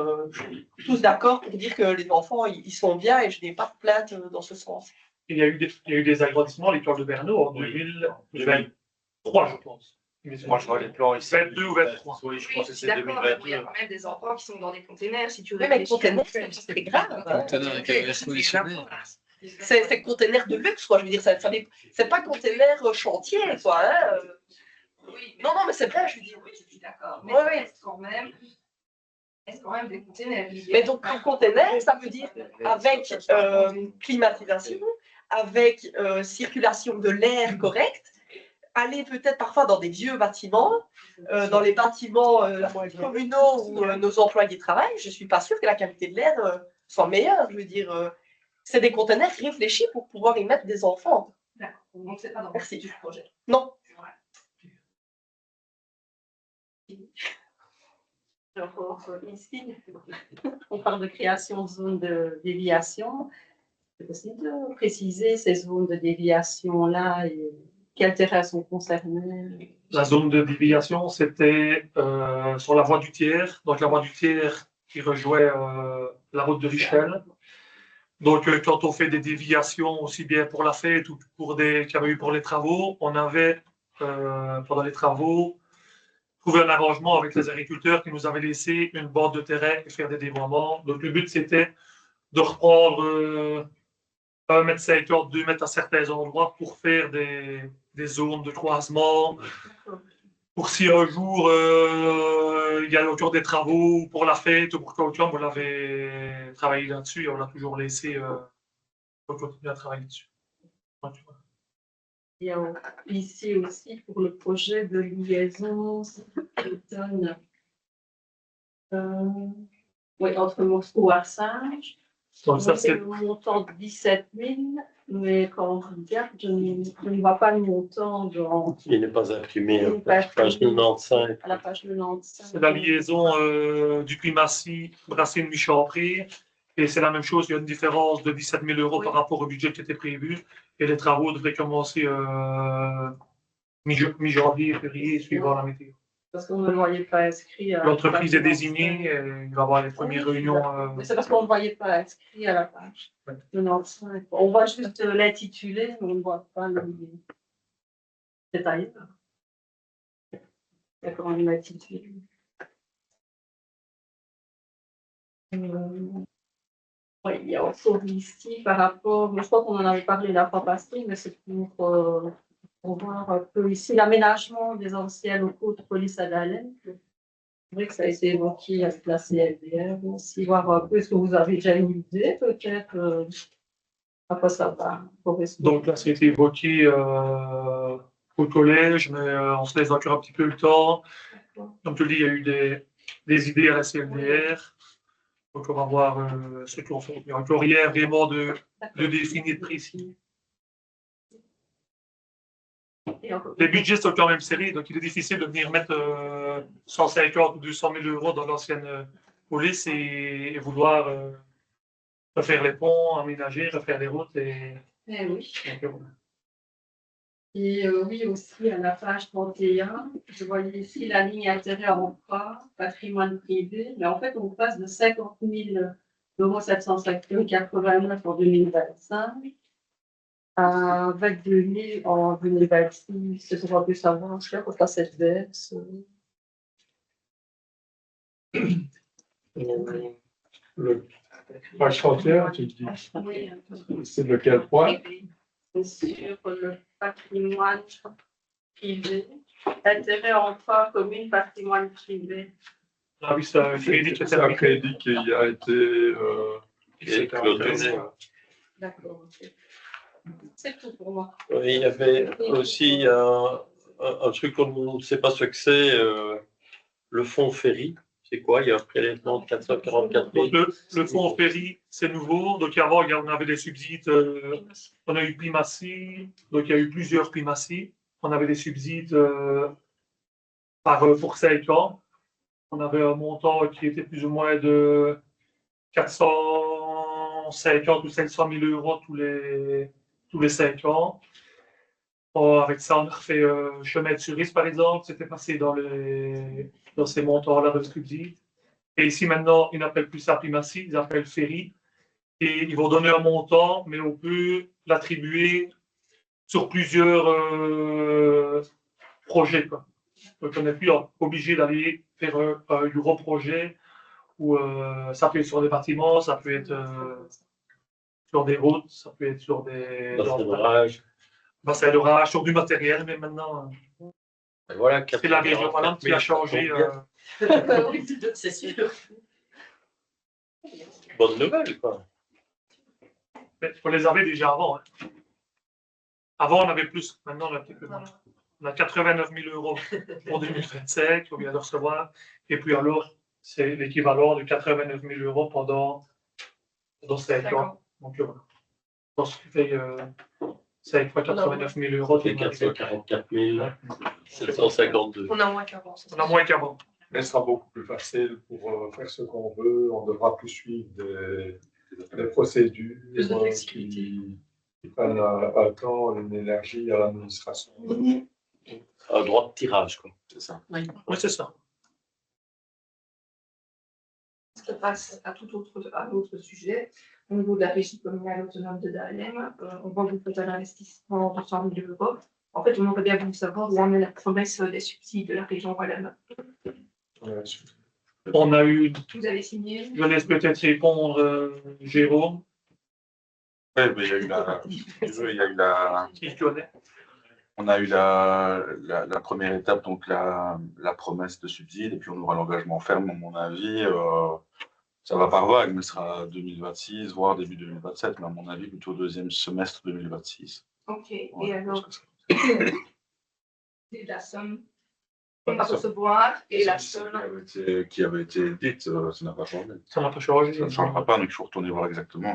tous d'accord pour dire que les enfants, ils sont bien et je n'ai pas de plainte dans ce sens. Il y a eu des agrandissements à l'école de Berno en 2023, je pense. Moi, je vois les plans ici. 22 ou 23. Oui, je Oui, pense je que suis c'est d'accord, mais 2022. il y a quand même des enfants qui sont dans des containers. Si tu Oui, mais le réfléchis container, à- c'est très grave. Hein. Conteneur avec un air conditionné. C'est container de luxe, quoi. Je veux dire, c'est pas container chantier, quoi. Hein. Oui, Non, mais c'est vrai, je veux dire. oui, je suis d'accord. Mais Oui, ça oui. reste quand même des containers. Mais donc, un container, ça veut dire avec climatisation, avec circulation de l'air correcte, aller peut-être parfois dans des vieux bâtiments, dans les bâtiments communaux où nos employés travaillent, je ne suis pas sûre que la qualité de l'air soit meilleure. Je veux dire, c'est des containers réfléchis pour pouvoir y mettre des enfants. D'accord. Donc, c'est pas dans Merci. du projet. Non, Alors, ici, on parle de création de zones de déviation. C'est possible de préciser ces zones de déviation-là et quels terrains sont concernés? La zone de déviation, c'était sur la voie du Tiers. Donc, la voie du Tiers qui rejoint la route de Richel. Donc, quand on fait des déviations, aussi bien pour la fête ou pour qu'il y avait eu pour les travaux, on avait, pendant les travaux, trouvé un arrangement avec les agriculteurs qui nous avaient laissé une bande de terrain et faire des dévoiements. Donc, le but, c'était de reprendre 1,50 m, 2 mètres à certains endroits pour faire des zones de croisement. Pour si un jour il y a autour des travaux pour la fête ou pour quelque chose, on l'avait travaillé là-dessus et on l'a toujours laissé continuer à travailler dessus. Il y a ici aussi pour le projet de liaison automne entre Moscou et Arsinge. Donc, ça, c'est le montant de 17 000, mais quand on regarde, je ne vois pas le montant dans. Il n'est pas imprimé Il n'est pas à la page 95. à la page 95. C'est la liaison du Puy-Massy, Brassine-Michampry. Et c'est la même chose, il y a une différence de 17 000 € par rapport au budget qui était prévu. Et les travaux devraient commencer mi-janvier, février, suivant la météo. Parce qu'on ne le voyait pas inscrit. L'entreprise est désignée, et il va y avoir les premières réunions. Mais c'est parce qu'on ne le voyait pas inscrit à la page 95. On voit juste l'intitulé, mais on ne voit pas le détail. Il y a quand même l'intitulé. Oui, il y a aussi ici par rapport, je crois qu'on en avait parlé la fois passée, mais c'est pour voir un peu ici l'aménagement des anciens locaux de police à Dalen. C'est vrai que ça a été évoqué à la CLDR aussi, voir un peu, est-ce que vous avez déjà une idée peut-être à quoi ça va correspondre. Donc là, ça a été évoqué au collège, mais on se laisse encore un petit peu le temps. Comme tu le dis, il y a eu des idées à la CLDR. Donc on va voir ce qu'on fait. Il n'y a encore rien vraiment de défini, de précis. Les budgets sont quand même serrés, donc il est difficile de venir mettre 150 ou 200 000 € dans l'ancienne police et vouloir refaire les ponts, aménager, refaire les routes. Eh oui. Donc, Et oui, aussi à la page 31, je voyais ici la ligne intérêt emploi, patrimoine privé, mais en fait, on passe de 50 000 789 en 2025 à 22 000 en 2026. C'est ce qu'on peut savoir, je sais pas cette baisse. Le page 31, tu dis. Oui, C'est de quel point? c'est sur le patrimoine privé. Intérêt emploi commune, patrimoine privé. Ah oui, c'est un crédit qui C'est un crédit qui a été clôturé. D'accord, ok. C'est tout pour moi. Oui, il y avait aussi un truc qu'on ne sait pas ce que c'est, le fonds Ferry. C'est quoi? Il y a un prélèvement de 444 000. Donc le fonds Ferry, c'est nouveau. Donc avant, on avait des subsides. On a eu Puy-Massy. Donc il y a eu plusieurs Puy-Massy. On avait des subsides pour 5 ans. On avait un montant qui était plus ou moins de 450 ou 500 000 € tous les 5 ans. Avec ça, on a refait chemin de Suris, par exemple. C'était passé dans ces montants-là de subsides. Et ici, maintenant, ils n'appellent plus ça Puy-Massy, ils appellent Ferry. Et ils vont donner un montant, mais on peut l'attribuer sur plusieurs projets, quoi. Donc, on n'est plus obligé d'aller faire un gros projet où ça peut être sur des bâtiments, ça peut être sur des routes, ça peut être sur des bassins d'orage, sur du matériel, mais maintenant, voilà, c'est la région Wallonne qui a changé. Oui, c'est sûr. Bonne nouvelle, quoi. Mais on les avait déjà avant. Hein. Avant, on avait plus. Maintenant, on a un petit peu moins. On a 89 000 € pour 2025, on vient de recevoir. Et puis alors, c'est l'équivalent de 89 000 € pendant 5 ans. Donc, on se fait 5 fois 89 000 €. C'est 444 000. 752. On a moins qu'avant. On a moins qu'avant. Mais ce sera beaucoup plus facile pour faire ce qu'on veut. On devra plus suivre des procédures Plus de flexibilité. qui prennent un temps, une énergie à l'administration. Un droit de tirage, quoi. C'est ça. Oui, c'est ça. Je passe à un autre sujet. Au niveau de la régie communale autonome de Dahlem, on voit que vous faites un investissement de 100 000 euros. En fait, on aurait bien voulu savoir où en est la promesse des subsides de la région Wallonne. On a eu, Vous avez signé. je laisse peut-être répondre Jérôme, Oui, mais il y a eu qui connaît. on a eu la première étape, donc la promesse de subside, et puis on aura l'engagement ferme, à mon avis. Ça va par vague, mais ce sera 2026, voire début 2027, mais à mon avis, plutôt deuxième semestre 2026. Ok. Ouais, Et alors, parce que c'est la somme qu'on va recevoir et la somme. qui avait été dite, ça n'a pas changé. Ça n'a pas changé. Ça ne changera pas, mais il faut retourner voir exactement.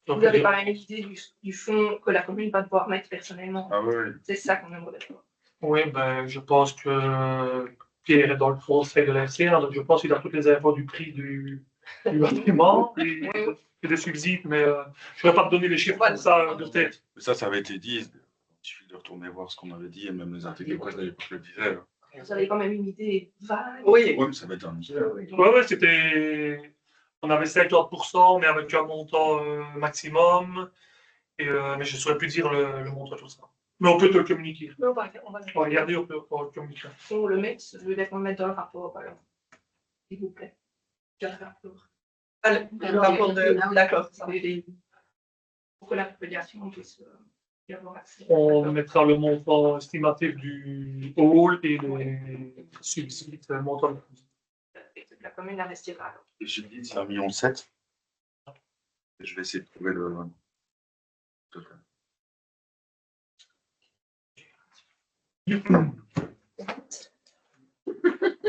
Donc, Vous avez quand même une idée du fonds que la commune va devoir mettre personnellement. Ah oui, C'est ça qu'on aimerait savoir. oui, ben, je pense que Pierre est dans le conseil de l'INCR, donc je pense qu'il a toutes les infos du prix du bâtiment et des subsides, mais je ne pourrais pas te donner les chiffres comme ça de tête. ça avait été dit. Il suffit de retourner voir ce qu'on avait dit, et même les intégrés presse d'ailleurs, je le disais. Vous avez quand même une idée vague. Oui. Oui, mais ça va être un Oui, c'était. On avait 50%, mais avec un montant maximum. Mais je ne saurais plus dire le montant de tout ça. Mais on peut te le communiquer. Mais on va On va regarder, on peut le communiquer. on le met, je veux dire qu'on le mette dans le rapport, alors. S'il vous plaît. Dans le rapport. Le rapport de. D'accord. Pour que la population puisse y avoir accès. On mettra le montant estimatif du hall et les subsides, le montant. La commune investira. Alors. Et j'ai dit, c'est 1,7 million. Et je vais essayer de trouver le total.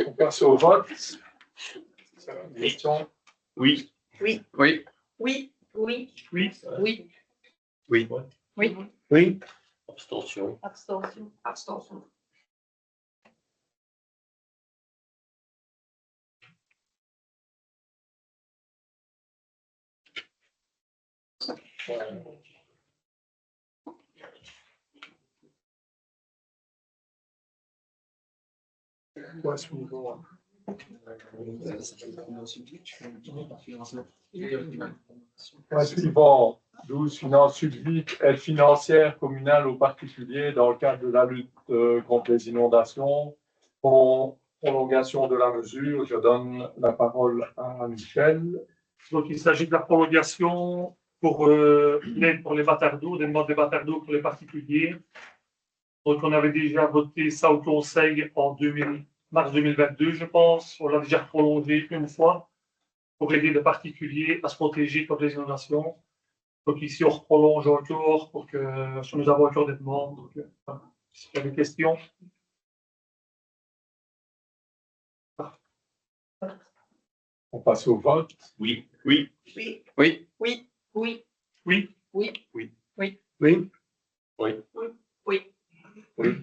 On passe au vote. Question. Oui. Oui. Oui. Oui. Oui. Oui. Oui. Oui. Oui. Abstention. Abstention. Abstention. Point suivant. Point suivant. 12. Finances publiques, aide financière communale aux particuliers dans le cadre de la lutte contre les inondations. Pour prolongation de la mesure, je donne la parole à Michel. Donc, il s'agit de la prolongation pour l'aide pour les bâtards d'eau, des demandes des bâtards d'eau pour les particuliers. Donc, on avait déjà voté ça au Conseil en mars 2022, je pense. On l'a déjà prolongé une fois pour aider les particuliers à se protéger contre les inondations. Donc, ici, on prolonge encore pour que si nous avons encore des demandes. Donc, s'il y a des questions. On passe au vote. Oui. Oui. Oui. Oui. Oui. Oui. Oui. Oui. Oui. Oui. Oui. Oui. Oui. Oui.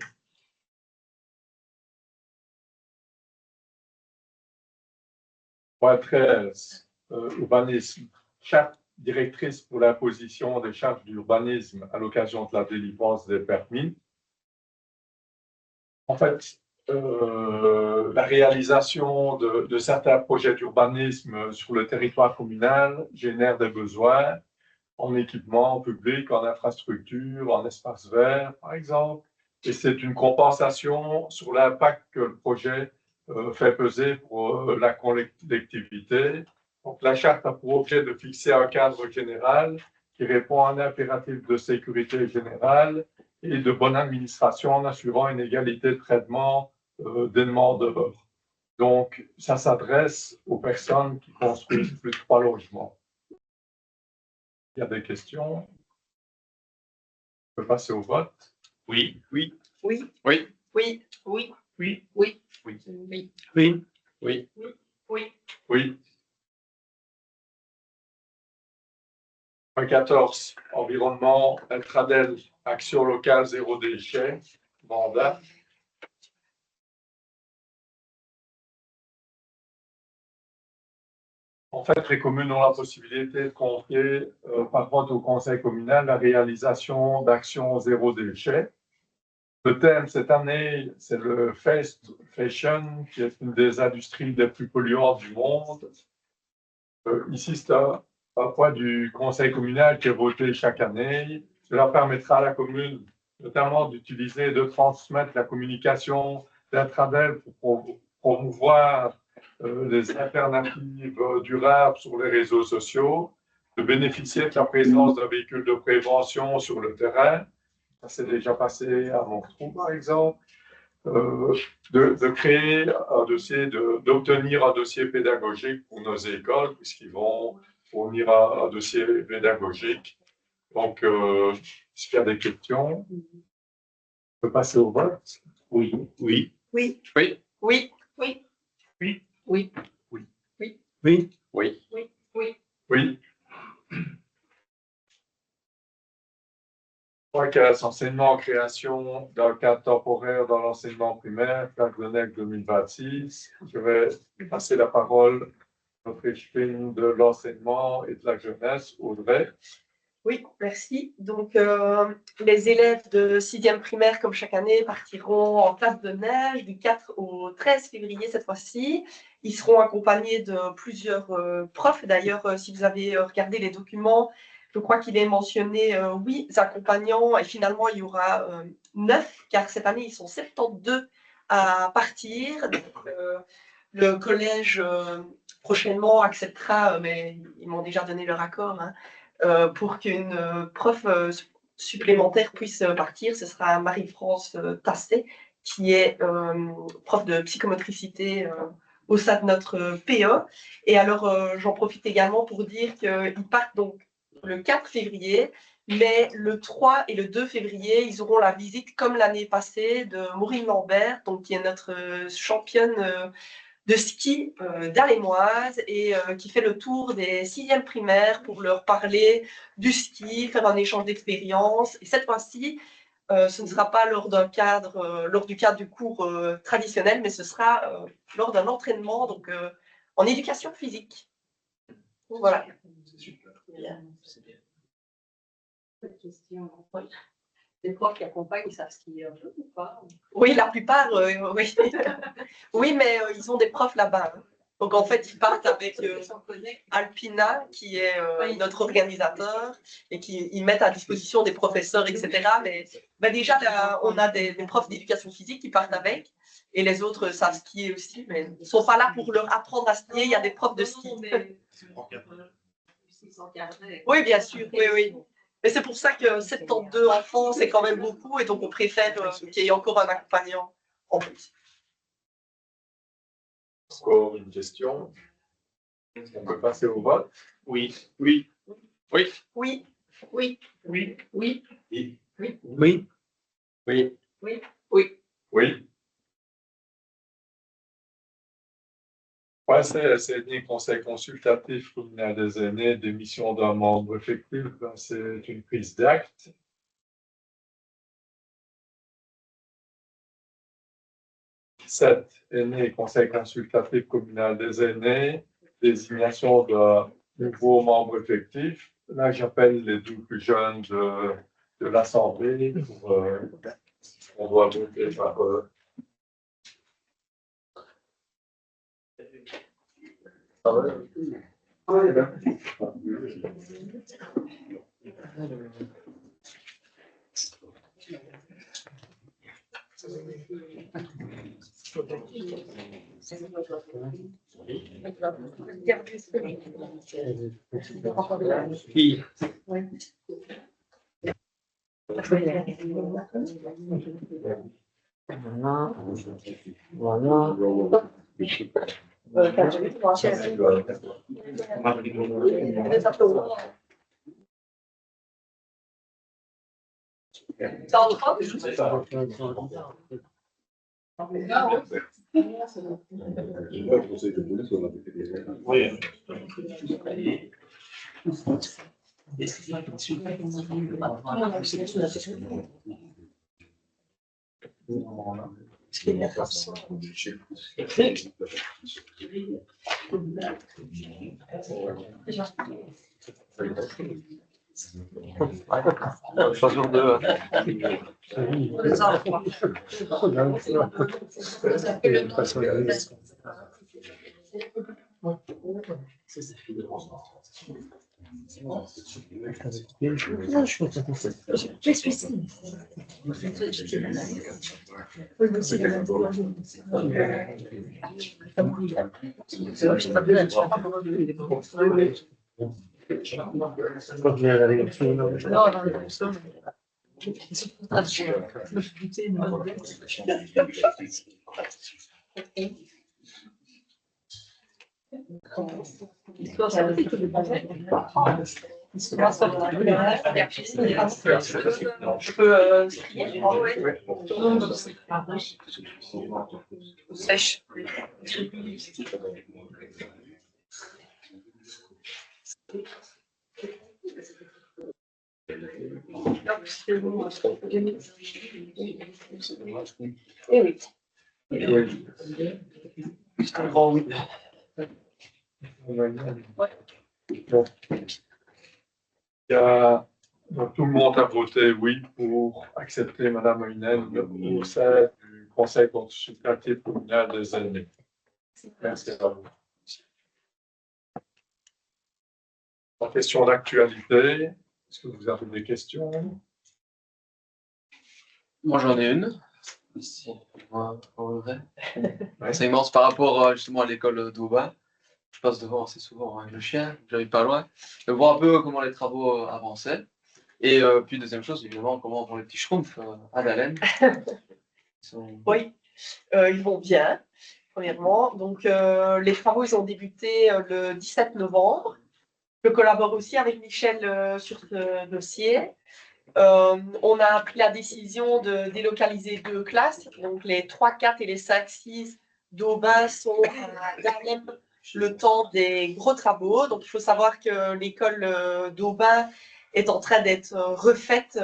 Point 13. Urbanisme. Charte directrice pour l'imposition des charges d'urbanisme à l'occasion de la délivrance des permis. En fait, la réalisation de certains projets d'urbanisme sur le territoire communal génère des besoins en équipement public, en infrastructure, en espace vert, par exemple. Et c'est une compensation sur l'impact que le projet fait peser pour la collectivité. Donc, la charte a pour objet de fixer un cadre général qui répond à un impératif de sécurité générale et de bonne administration en assurant une égalité de traitement des demandeurs. Donc, ça s'adresse aux personnes qui construisent plus de 3 logements. Il y a des questions? On peut passer au vote. Oui. Oui. Oui. Oui. Oui. Oui. Oui. Oui. Oui. Oui. Oui. Oui. Oui. Oui. Point 14. Environnement, Eltradel, action locale, zéro déchet, mandat. En fait, les communes ont la possibilité de confier, par contre, au conseil communal la réalisation d'actions zéro déchet. Le thème cette année, c'est le fast fashion, qui est une des industries les plus polluantes du monde. Ici, c'est un point du conseil communal qui est voté chaque année. Cela permettra à la commune, notamment, d'utiliser et de transmettre la communication d'Intradel pour promouvoir les alternatives durables sur les réseaux sociaux, de bénéficier de la présence d'un véhicule de prévention sur le terrain. Ça s'est déjà passé à Montreux, par exemple. De créer un dossier, d'obtenir un dossier pédagogique pour nos écoles, puisqu'ils vont fournir un dossier pédagogique. Donc, est-ce qu'il y a des questions? On peut passer au vote? Oui. Oui. Oui. Oui. Oui. Oui. Oui. Oui. Oui. Oui. Oui. 3 enseignement en création d'un cadre temporaire dans l'enseignement primaire, Cardonec 2026. Je vais passer la parole à notre échevine de l'enseignement et de la jeunesse, Audrey. Oui, merci. Donc, les élèves de 6e primaire, comme chaque année, partiront en classe de neige du 4 au 13 février cette fois-ci. Ils seront accompagnés de plusieurs profs. D'ailleurs, si vous avez regardé les documents, je crois qu'il est mentionné 8 accompagnants et finalement, il y aura 9, car cette année, ils sont 72 à partir. Donc, le collège prochainement acceptera, mais ils m'ont déjà donné leur accord, hein, pour qu'une prof supplémentaire puisse partir. Ce sera Marie-France Tasset, qui est prof de psychomotricité au sein de notre PE. Et alors, j'en profite également pour dire qu'ils partent donc le 4 février, mais le 3 et le 2 février, ils auront la visite, comme l'année passée, de Maureen Lambert, donc, qui est notre championne de ski d'Alémoise et qui fait le tour des 6e primaires pour leur parler du ski, faire un échange d'expériences. Et cette fois-ci, ce ne sera pas lors du cadre du cours traditionnel, mais ce sera lors d'un entraînement, donc en éducation physique. Donc, voilà. C'est super. C'est bien. Question. Les profs qui accompagnent, ils savent skier un peu ou pas? Oui, la plupart, oui. Oui, mais ils ont des profs là-bas, hein. Donc, en fait, ils partent avec Alpina, qui est notre organisateur, et qui ils mettent à disposition des professeurs, etc. Mais déjà, là, on a des profs d'éducation physique qui partent avec, et les autres savent skier aussi, mais ils ne sont pas là pour leur apprendre à skier. Il y a des profs de ski. Oui, bien sûr, oui, oui. Mais c'est pour ça que 72 enfants, c'est quand même beaucoup, et donc on préfère qu'il y ait encore un accompagnant en plus. Encore une question? On peut passer au vote? Oui. Oui. Oui. Oui. Oui. Oui. Oui. Oui. Oui. Oui. Oui. Oui. Oui. Oui. C'est conseil consultatif communal des aînés, démission d'un membre effectif, c'est une prise d'acte. 7, aînés, conseil consultatif communal des aînés, désignation d'un nouveau membre effectif. Là, j'appelle les 2 plus jeunes de l'Assemblée pour on doit voter par Qui? Sur deux. Je peux sèche. Et oui. C'est un grand oui. Bon. Donc, tout le monde a voté oui pour accepter Mme Huynen au sein du Conseil consultatif communal des aînés. Merci à vous. En question d'actualité, est-ce que vous avez des questions? Moi, j'en ai une. Ici, renseignements par rapport justement à l'école d'Aubin. Je passe devant assez souvent avec le chien, j'arrive pas loin. De voir un peu comment les travaux avançaient. Et puis, deuxième chose, évidemment, comment vont les petits schtroumpfs à Dalen. Oui, ils vont bien, premièrement. Donc, les travaux, ils ont débuté le 17 novembre. Je collabore aussi avec Michel sur ce dossier. On a pris la décision de délocaliser 2 classes. Donc, les 3, 4 et les 5, 6 d'Aubin sont à Dalen le temps des gros travaux. Donc, il faut savoir que l'école d'Aubin est en train d'être refaite.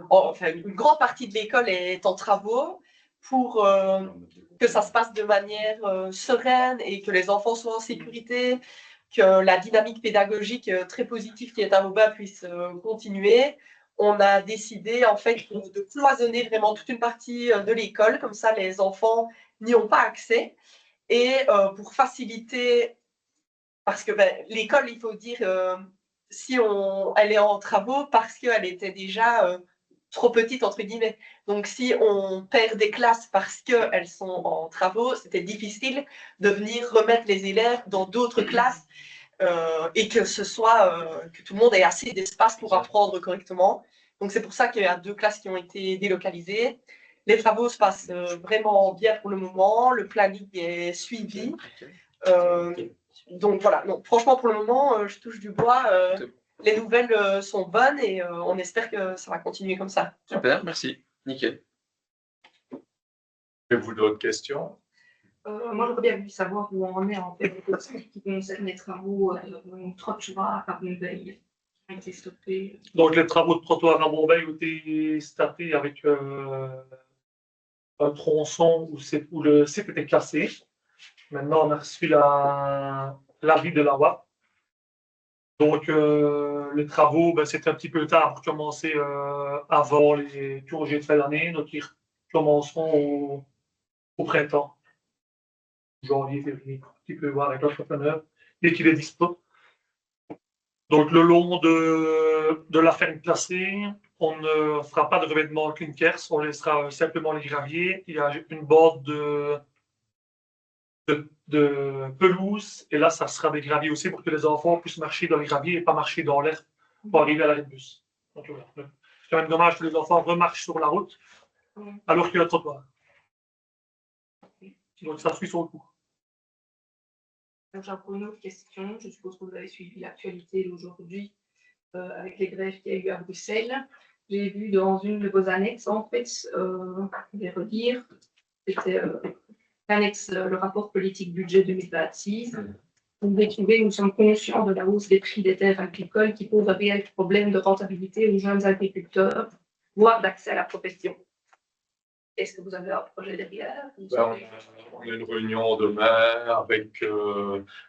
Enfin, une grande partie de l'école est en travaux pour que ça se passe de manière sereine et que les enfants soient en sécurité, que la dynamique pédagogique très positive qui est à Aubin puisse continuer. On a décidé en fait de cloisonner vraiment toute une partie de l'école, comme ça les enfants n'y ont pas accès. Et pour faciliter, parce que l'école, il faut dire, elle est en travaux parce qu'elle était déjà trop petite, entre guillemets. Donc, si on perd des classes parce qu'elles sont en travaux, c'était difficile de venir remettre les élèves dans d'autres classes et que que tout le monde ait assez d'espace pour apprendre correctement. Donc, c'est pour ça qu'il y a 2 classes qui ont été délocalisées. Les travaux se passent vraiment bien pour le moment. Le planning est suivi. Donc voilà, donc, franchement pour le moment, je touche du bois. Les nouvelles sont bonnes et on espère que ça va continuer comme ça. Super, merci. Nickel. Avez-vous d'autres questions? Moi, j'aurais bien voulu savoir où on en est en fait qui concerne les travaux de trottoir à Bombeil qui ont été stoppés. Donc, les travaux de trottoir à Bombeil ont été startés avec un tronçon où le site était classé. Maintenant, on a reçu l'avis de la WAP. Donc, les travaux, c'était un petit peu tard pour commencer avant les congés de fin d'année. Donc, ils commenceront au printemps, janvier, février, un petit peu voir avec l'entrepreneur, dès qu'il est dispo. Donc, le long de la ferme classée, on ne fera pas de revêtement clinkers, on laissera simplement les graviers. Il y a une bande de pelouse, et là, ça sera des graviers aussi pour que les enfants puissent marcher dans les graviers et pas marcher dans l'herbe pour arriver à l'arrêt de bus. Donc, voilà. C'est quand même dommage que les enfants remarchent sur la route alors qu'il y a un trottoir. Donc, ça suit son cours. J'ai encore une autre question. Je suppose que vous avez suivi l'actualité d'aujourd'hui avec les grèves qu'il y a eu à Bruxelles. J'ai vu dans une de vos annexes, en fait, je vais redire, c'était l'annexe, le rapport politique budget 2026. Vous décrivez, nous sommes conscients de la hausse des prix des terres agricoles qui pose un réel problème de rentabilité aux jeunes agriculteurs, voire d'accès à la profession. Est-ce que vous avez un projet derrière? On a une réunion demain avec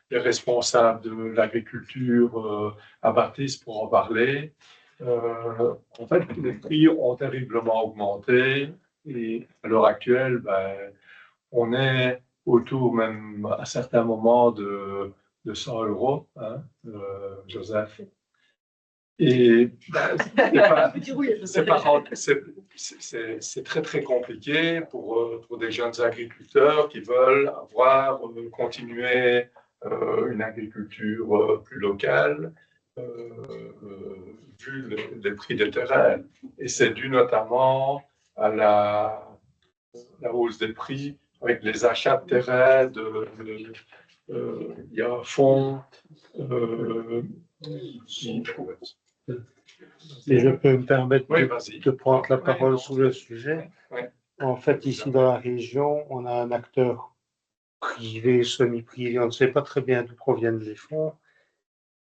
les responsables de l'agriculture à Baptiste pour en parler. En fait, les prix ont terriblement augmenté et à l'heure actuelle, on est autour même à certains moments de 100 €, hein, Joseph. Et c'est très très compliqué pour des jeunes agriculteurs qui veulent avoir continuer une agriculture plus locale vu les prix des terrains. Et c'est dû notamment à la hausse des prix avec les achats de terrains. Il y a un fonds Si je peux me permettre Oui, vas-y. de prendre la parole sur le sujet. Oui. En fait, ici dans la région, on a un acteur privé, semi-privé, on ne sait pas très bien d'où proviennent les fonds,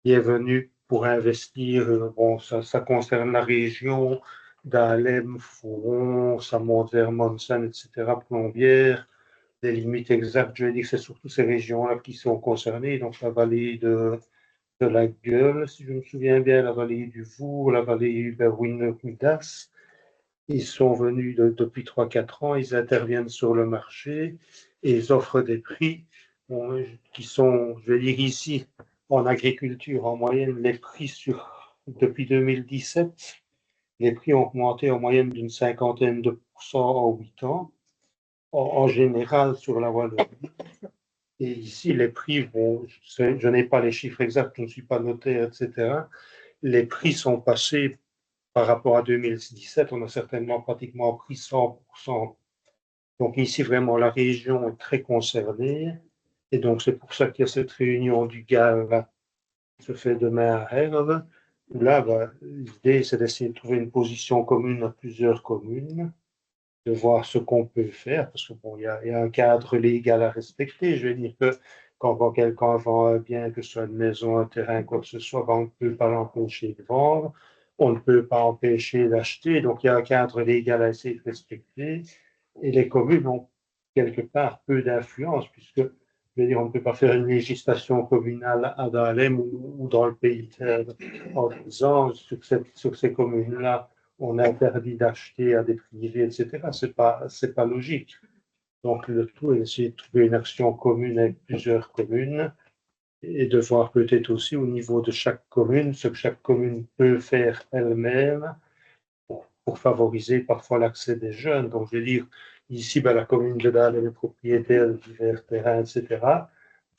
qui est venu pour investir. Bon, ça concerne la région d'Alem, Fouron, ça monte vers Monsanne, etc., Plombières. Les limites exactes, je vais dire que c'est surtout ces régions-là qui sont concernées, donc la vallée de la Gueule, si je me souviens bien, la vallée du Vour, la vallée Berwyn-Rudas. Ils sont venus depuis 3-4 ans, ils interviennent sur le marché et ils offrent des prix qui sont, je vais dire ici, en agriculture, en moyenne, les prix depuis 2017, les prix ont augmenté en moyenne d'une 50aine de % en 8 ans, en général sur la Wallonie. Et ici, les prix vont, je n'ai pas les chiffres exacts, je ne suis pas notaire, etc. Les prix sont passés par rapport à 2017, on a certainement pratiquement pris 100%. Donc ici, vraiment, la région est très concernée. Et donc, c'est pour ça qu'il y a cette réunion du GAV qui se fait demain à Herve. Là, l'idée, c'est d'essayer de trouver une position commune à plusieurs communes, de voir ce qu'on peut faire, parce que bon, il y a un cadre légal à respecter. Je veux dire que quand quelqu'un vend un bien, que ce soit une maison, un terrain, quoi que ce soit, on ne peut pas l'empêcher de vendre, on ne peut pas empêcher d'acheter, donc il y a un cadre légal à essayer de respecter, et les communes ont quelque part peu d'influence, puisque, je veux dire, on ne peut pas faire une législation communale à Dahlem ou dans le pays en disant sur ces communes-là, on interdit d'acheter à des privés, etc. C'est pas logique. Donc, le tout est d'essayer de trouver une action commune avec plusieurs communes et de voir peut-être aussi au niveau de chaque commune ce que chaque commune peut faire elle-même pour favoriser parfois l'accès des jeunes. Donc, je veux dire, ici, la commune de Dahlem est propriétaire de divers terrains, etc.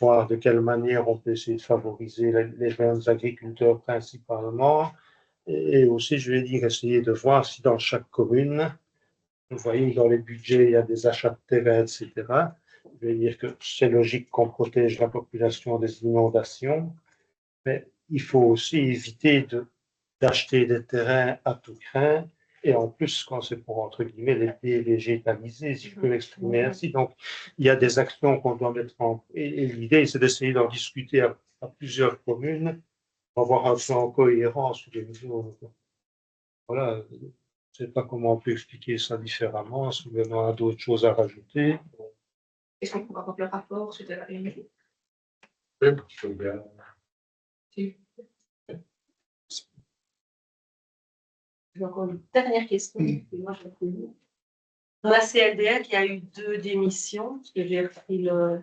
Voir de quelle manière on peut essayer de favoriser les jeunes agriculteurs principalement. Et aussi, je vais dire, essayer de voir si dans chaque commune, vous voyez, dans les budgets, il y a des achats de terrain, etc. Je vais dire que c'est logique qu'on protège la population des inondations, mais il faut aussi éviter d'acheter des terrains à tout crin, et en plus, quand c'est pour, entre guillemets, les dévégétaliser, si je peux m'exprimer ainsi. Donc, il y a des actions qu'on doit mettre en... Et l'idée, c'est d'essayer d'en discuter à plusieurs communes, avoir un plan cohérent sur les niveaux. Voilà, je ne sais pas comment on peut expliquer ça différemment, si on a d'autres choses à rajouter. Est-ce qu'on pourra avoir le rapport suite à la réunion? Oui, je veux bien. J'ai encore une dernière question. Moi, je l'ai connue. Dans la CLDR, il y a eu 2 démissions, parce que j'ai repris le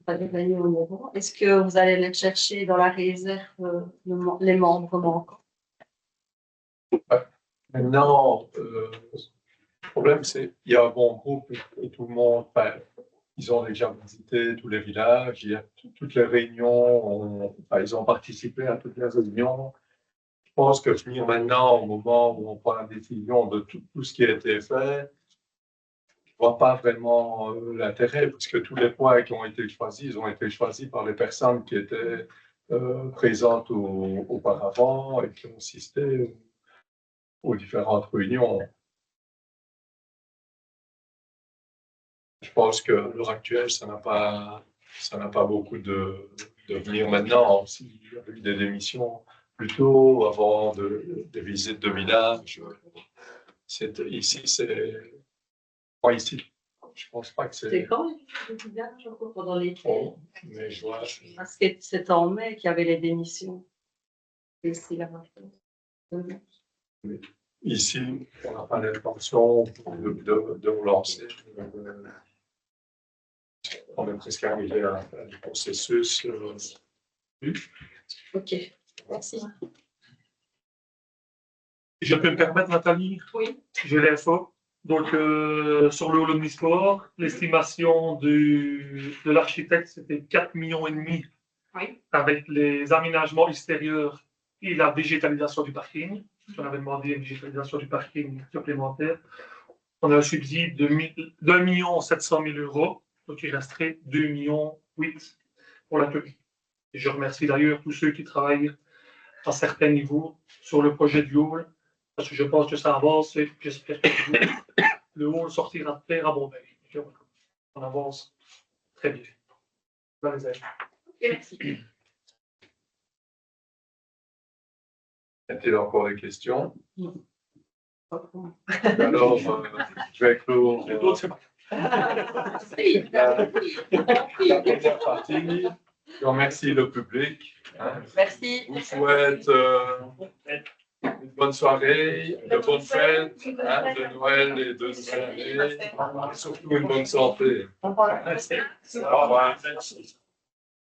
numéro. Est-ce que vous allez les chercher dans la réserve, les membres manquants? Maintenant, le problème, c'est qu'il y a un bon groupe et tout le monde, ils ont déjà visité tous les villages, il y a toutes les réunions, ils ont participé à toutes les réunions. Je pense que venir maintenant, au moment où on prend la décision de tout ce qui a été fait, je ne vois pas vraiment l'intérêt, parce que tous les points qui ont été choisis, ils ont été choisis par les personnes qui étaient présentes auparavant et qui ont assisté aux différentes réunions. Je pense qu'à l'heure actuelle, ça n'a pas beaucoup de venir maintenant. S'il y a eu des démissions plutôt avant des visites de village, ici, Pas ici. Je pense pas que C'est c'est. quand les étudiants, pendant l'été? Oh, mais je vois. Parce que c'est en mai qu'il y avait les démissions. Ici, là-bas. Ici, on n'a pas l'intention de relancer. On est presque arrivé à la fin du processus. Ok, merci. Je peux me permettre, Nathalie? Oui. J'ai l'info. Donc, sur le hall omnisport, l'estimation de l'architecte, c'était 4,5 millions Oui. avec les aménagements extérieurs et la végétalisation du parking. On avait demandé une végétalisation du parking supplémentaire. On a un subside de 1 700 000 euros, donc il resterait 2,8 millions pour la commune. Et je remercie d'ailleurs tous ceux qui travaillent à certains niveaux sur le projet du hall, parce que je pense que ça avance et j'espère que le hall sortira de terre à bon oeil. On avance très bien. Dans les aides. Merci. Y a-t-il encore des questions? Ok. Alors, je vais clore Les autres, c'est pas la première partie. Je remercie le public. Merci. Je vous souhaite une bonne soirée, de bonnes fêtes, de Noël et de nouvelle année, et surtout une bonne santé. Merci. Au revoir.